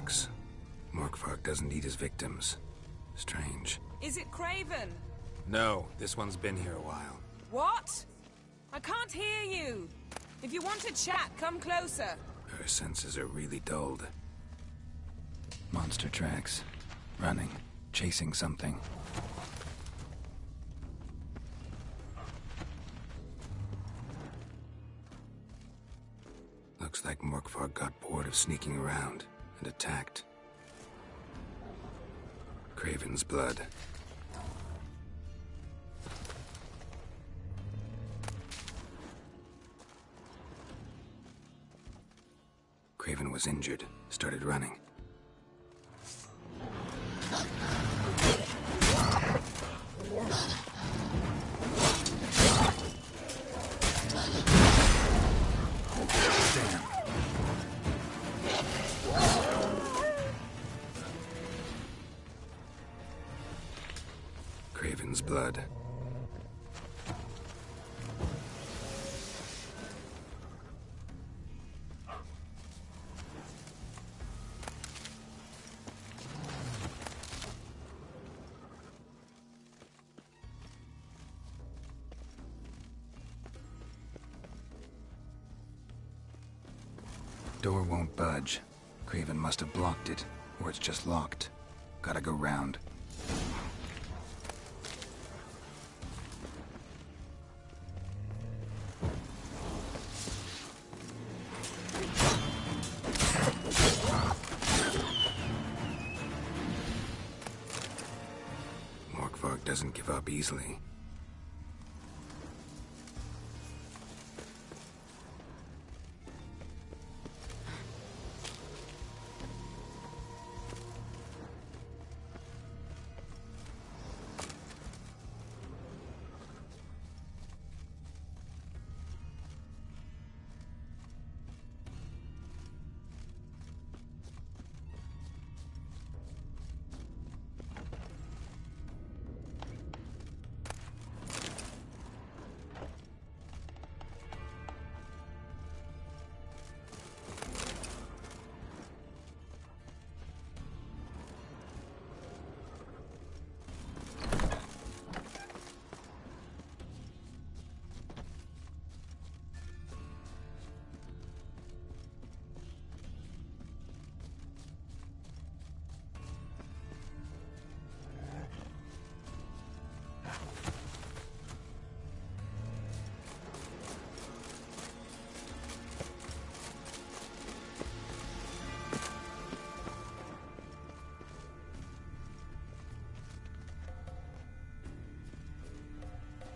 tracks. Morkvark doesn't eat his victims. Strange. Is it Craven? No, this one's been here a while. What? I can't hear you. If you want to chat, come closer. Her senses are really dulled. Monster tracks. Running. Chasing something. Looks like Morkvark got bored of sneaking around and attacked. Craven's blood. Craven was injured, started running. Craven's blood. Door won't budge. Craven must have blocked it, or it's just locked. Gotta go round. Morkvark doesn't give up easily.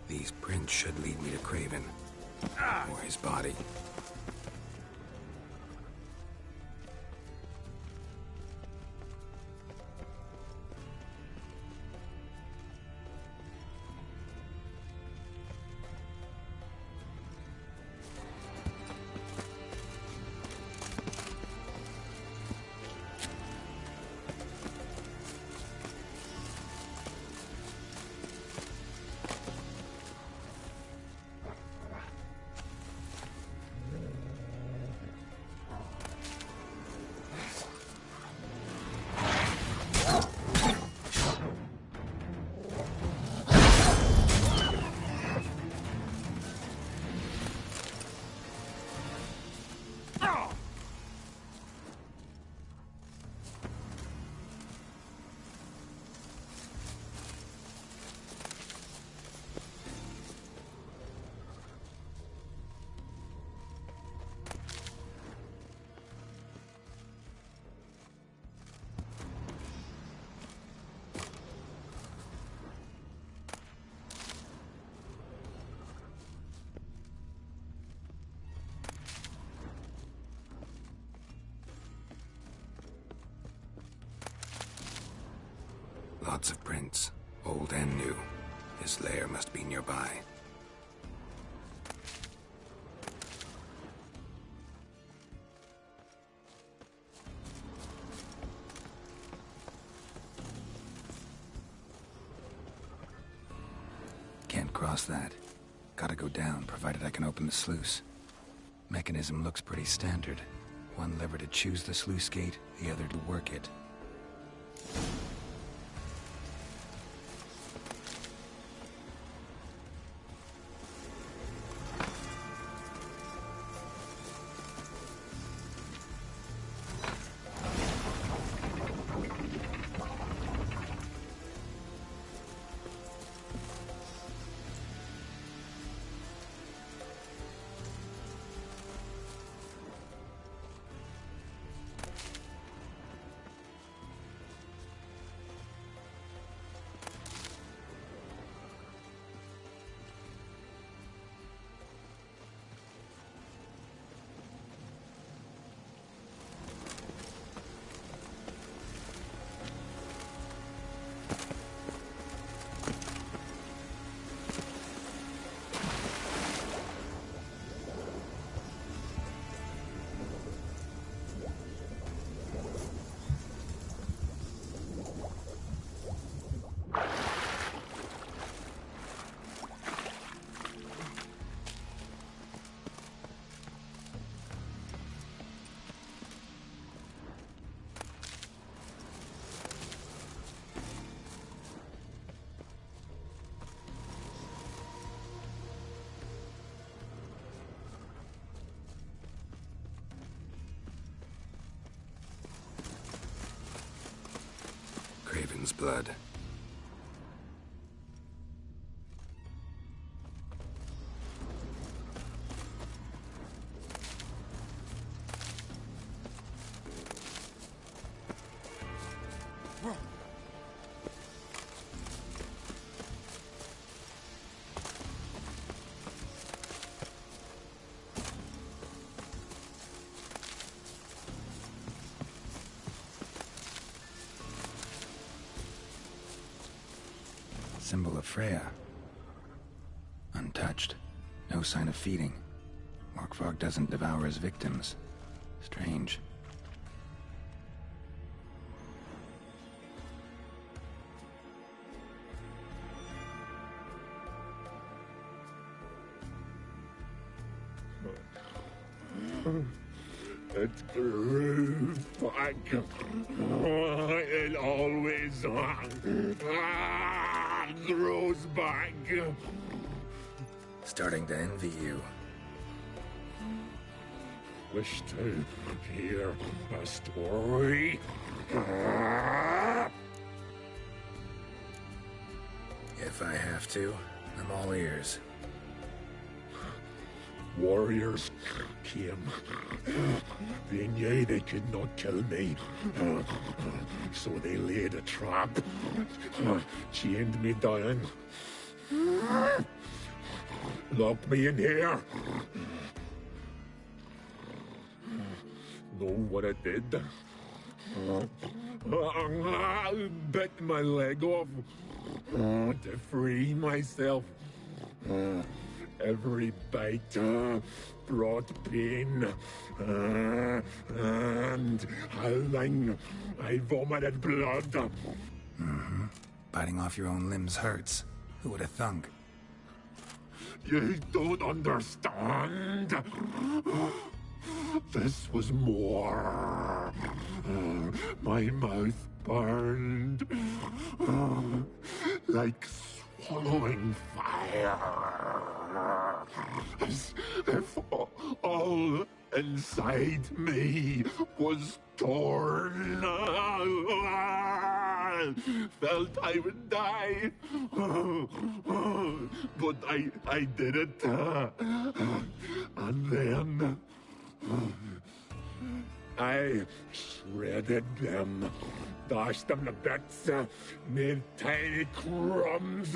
These prints should lead me to Craven. Or his body. Lots of prints, old and new. His lair must be nearby. Can't cross that. Gotta go down, provided I can open the sluice. Mechanism looks pretty standard. One lever to choose the sluice gate, the other to work it. Craven's blood. Symbol of Freya. Untouched. No sign of feeding. Morkvarg doesn't devour his victims. Strange. It grew back. It always grows back. Starting to envy you. Wish to hear a story. If I have to, I'm all ears. Warriors came. They knew they could not kill me. So they laid a trap. Chained me down. Locked me in here. Know what I did? Bit my leg off to free myself. Every bite brought pain, and howling, I vomited blood. Mm-hmm. Biting off your own limbs hurts. Who would have thunk? You don't understand. This was more. My mouth burned like swallowing fire. As if all inside me was torn. Felt I would die. But I did it. And then I shredded them, dashed them to bits, made tiny crumbs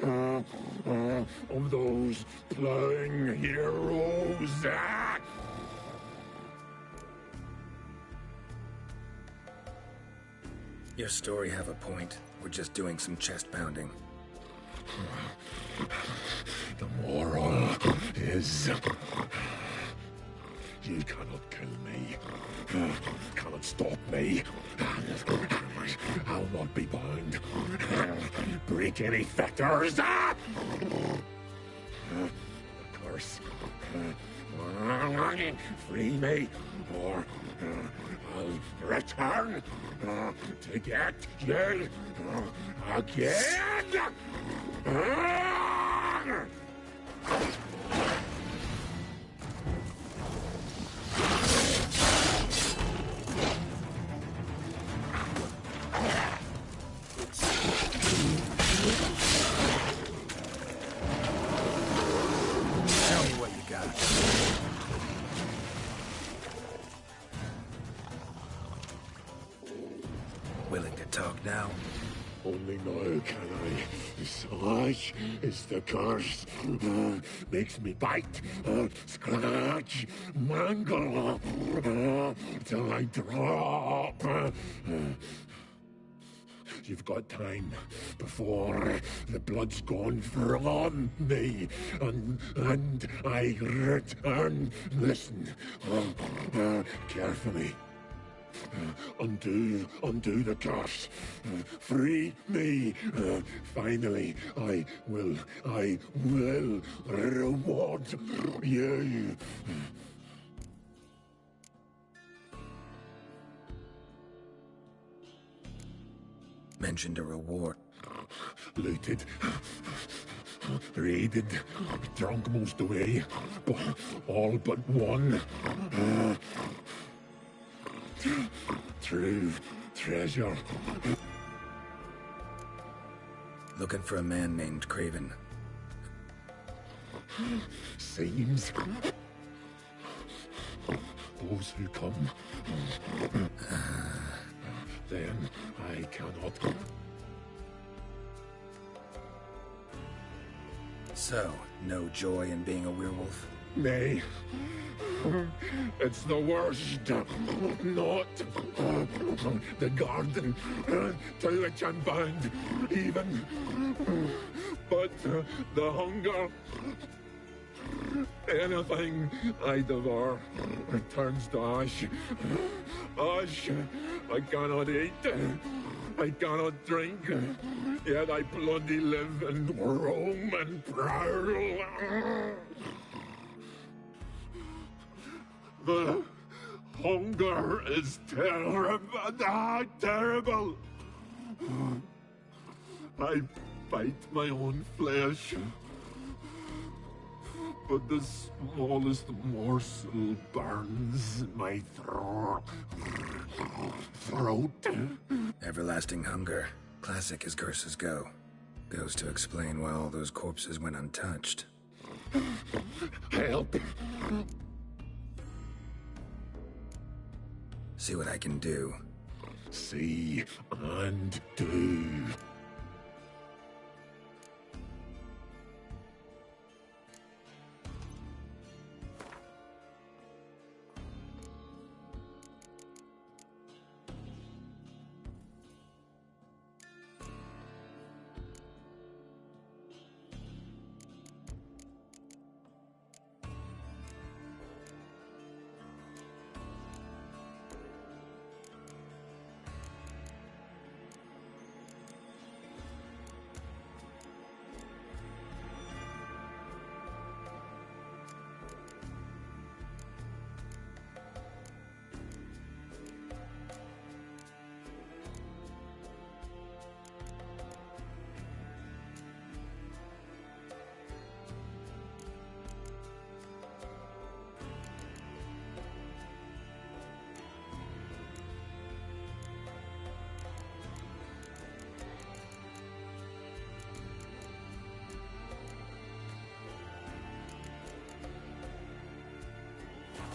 of those plowing heroes. Your story have a point. We're just doing some chest pounding. The moral is... You cannot kill me. Cannot stop me. I'll not be bound. Break any fetters. The curse. Free me, or I'll return to get you again. Tell me what you got. Willing to talk now? Only now can I. Such is the curse. Makes me bite, scratch, mangle, till I drop. You've got time before the blood's gone from me, and I return. Listen, carefully. Undo the curse. Free me. Finally, I will reward you. Mentioned a reward. Looted, raided, drunk most away, all but one. True treasure. Looking for a man named Craven. Seems those who come, then I cannot. So, no joy in being a werewolf? Nay. It's the worst. Not the garden to which I'm bound, even. But the hunger. Anything I devour turns to ash. Ash I cannot eat. I cannot drink. Yet I bloody live and roam and prowl. The hunger is terrible. Terrible. I bite my own flesh, but the smallest morsel burns my throat. Everlasting hunger. Classic as curses go. Goes to explain why all those corpses went untouched. Help! See what I can do. See and do.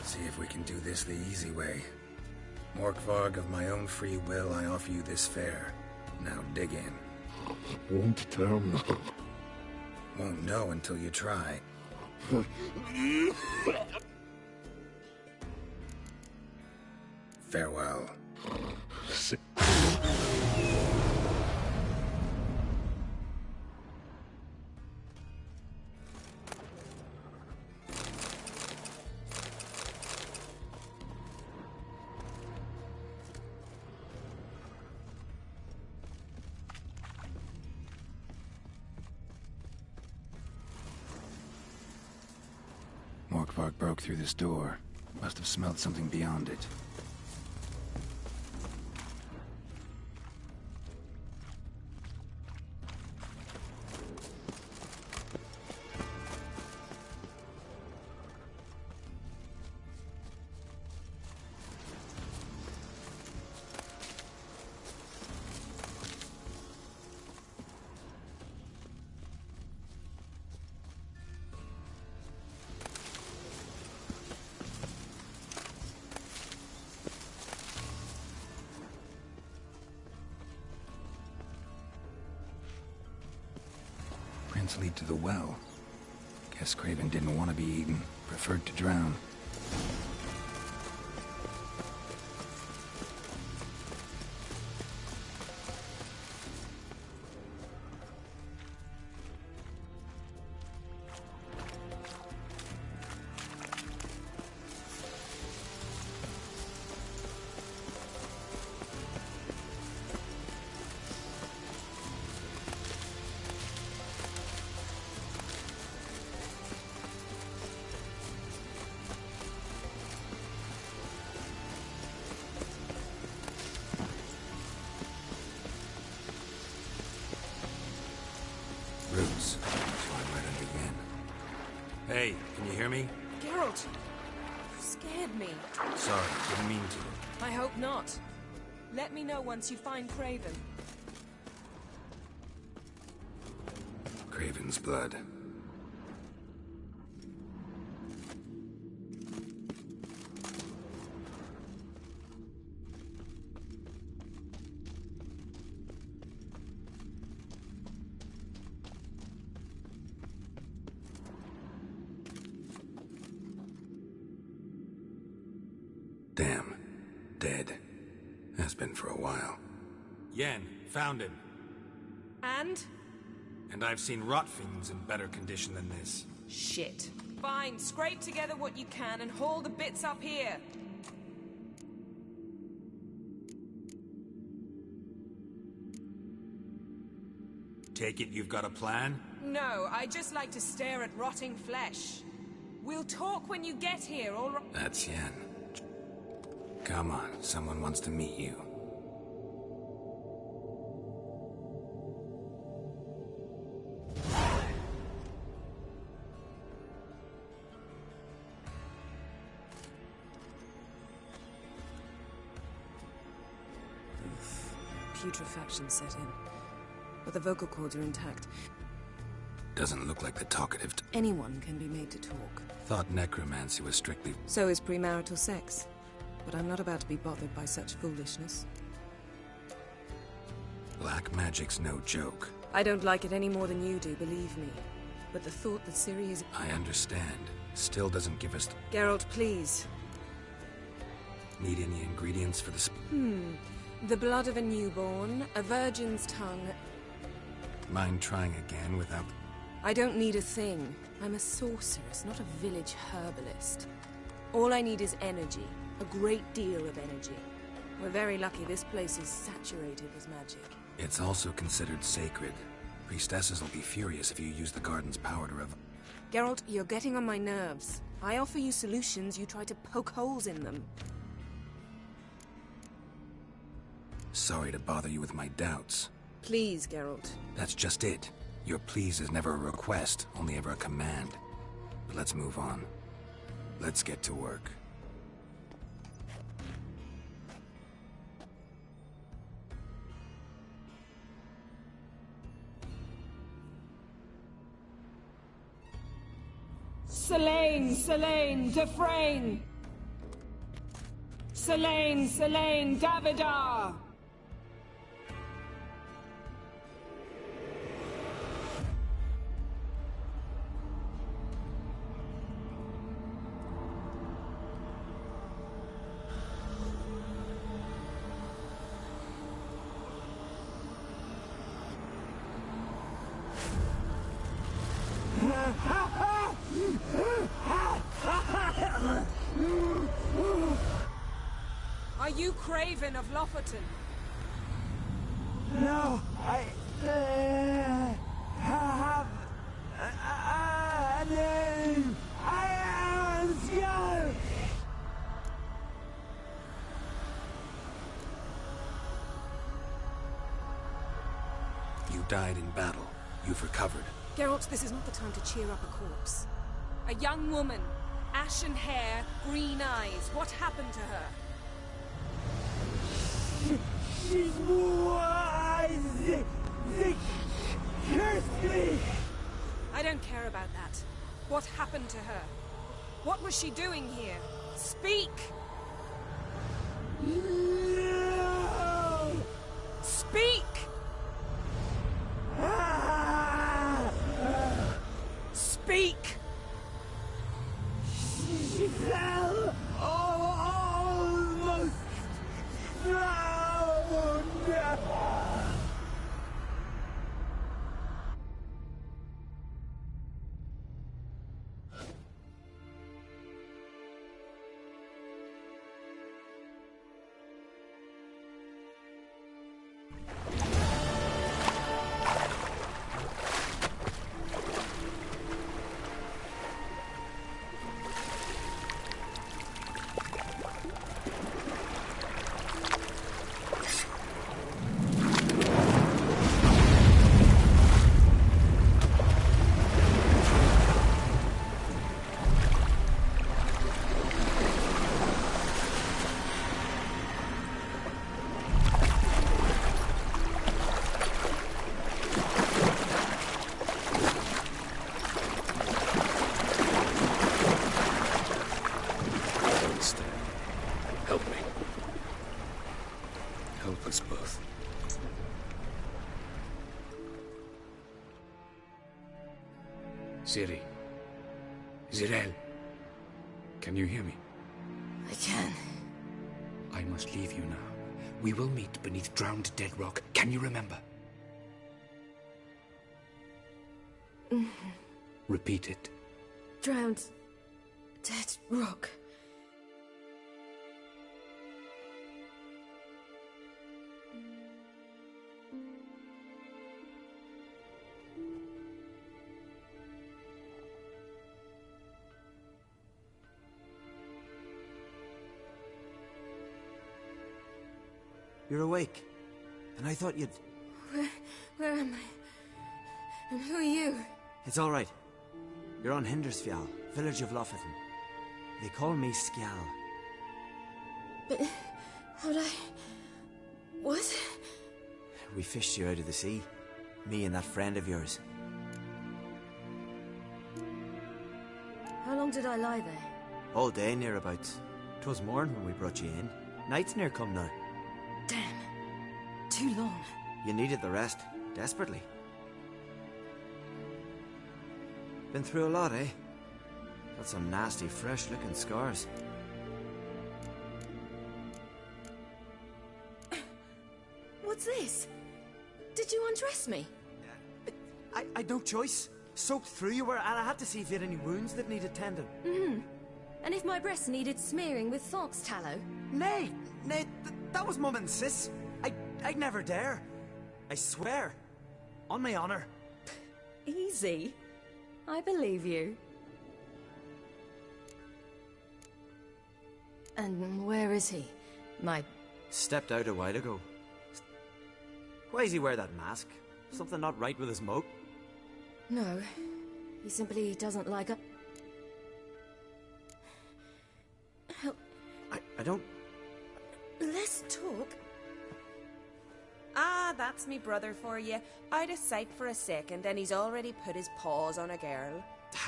See if we can do this the easy way. Morkvarg, of my own free will, I offer you this fare. Now dig in. Won't turn. Won't know until you try. Farewell. Morkvarg broke through this door. Must have smelled something beyond it. Prints lead to the well. Guess Craven didn't want to be eaten. Preferred to drown. Roots. So I might begin. Hey, can you hear me? Geralt! You scared me. Sorry, didn't mean to. I hope not. Let me know once you find Craven. Craven's blood. Damn. Dead. Has been for a while. Yen, found him. And? And I've seen rot fiends in better condition than this. Shit. Fine, scrape together what you can and haul the bits up here. Take it you've got a plan? No, I just like to stare at rotting flesh. We'll talk when you get here, all right? That's Yen. Come on, someone wants to meet you. Putrefaction set in. But the vocal cords are intact. Doesn't look like the talkative. Anyone can be made to talk. Thought necromancy was strictly... So is premarital sex. But I'm not about to be bothered by such foolishness. Black magic's no joke. I don't like it any more than you do, believe me. But the thought that Ciri is... I understand. Still doesn't give us... Geralt, please. Need any ingredients for the... The blood of a newborn, a virgin's tongue... Mind trying again without... I don't need a thing. I'm a sorceress, not a village herbalist. All I need is energy. A great deal of energy. We're very lucky this place is saturated with magic. It's also considered sacred. Priestesses will be furious if you use the garden's power to Geralt, you're getting on my nerves. I offer you solutions, you try to poke holes in them. Sorry to bother you with my doubts. Please, Geralt. That's just it. Your please is never a request, only ever a command. But let's move on. Let's get to work. Selene, Selene, Dufresne! Selene, Selene, Davidar! Are you Craven of Lofoten? No, I have a name. I am Skull. who died in battle. You've recovered. Geralt, this is not the time to cheer up a corpse. A young woman, ashen hair, green eyes. What happened to her? She's wise. They cursed me. I don't care about that. What happened to her? What was she doing here? Speak! No! Speak! Speak! She fell almost drowned. Help me. Help us both. Ciri. Zirel. Can you hear me? I can. I must leave you now. We will meet beneath drowned dead rock. Can you remember? Repeat it. Drowned. Dead rock. You're awake. And I thought you'd... Where am I? And who are you? It's all right. You're on Hindersfjall, village of Lofoten. They call me Skjal. But... how'd I... What? We fished you out of the sea. Me and that friend of yours. How long did I lie there? All day, nearabouts. 'Twas morn when we brought you in. Night's near come now. Damn. Too long. You needed the rest, desperately. Been through a lot, eh? Got some nasty, fresh-looking scars. What's this? Did you undress me? I had no choice. Soaked through you were, and I had to see if you had any wounds that needed tending. And if my breasts needed smearing with fox tallow? Nay, that was Mum and Sis. I'd never dare. I swear. On my honor. Easy. I believe you. And where is he? My... Stepped out a while ago. Why does he wear that mask? Something not right with his moat? No. He simply doesn't like a... I don't... Let's talk. Ah, that's me brother for you. Out of sight for a second, and he's already put his paws on a girl.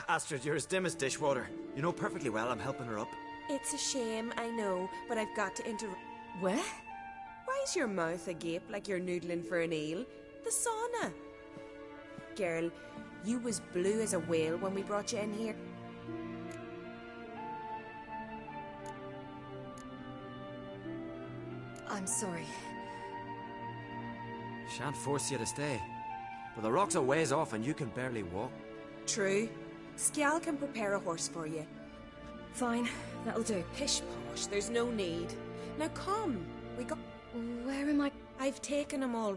Astrid, you're as dim as dishwater. You know perfectly well I'm helping her up. It's a shame, I know, but I've got to interrupt. Where? Why is your mouth agape like you're noodling for an eel? The sauna. Girl, you was blue as a whale when we brought you in here. I'm sorry. Shan't force you to stay. But the rock's a ways off and you can barely walk. True. Skjal can prepare a horse for you. Fine, that'll do. Pish posh, there's no need. Now come, we got... Where am I? I've taken them all.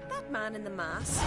That man in the mask.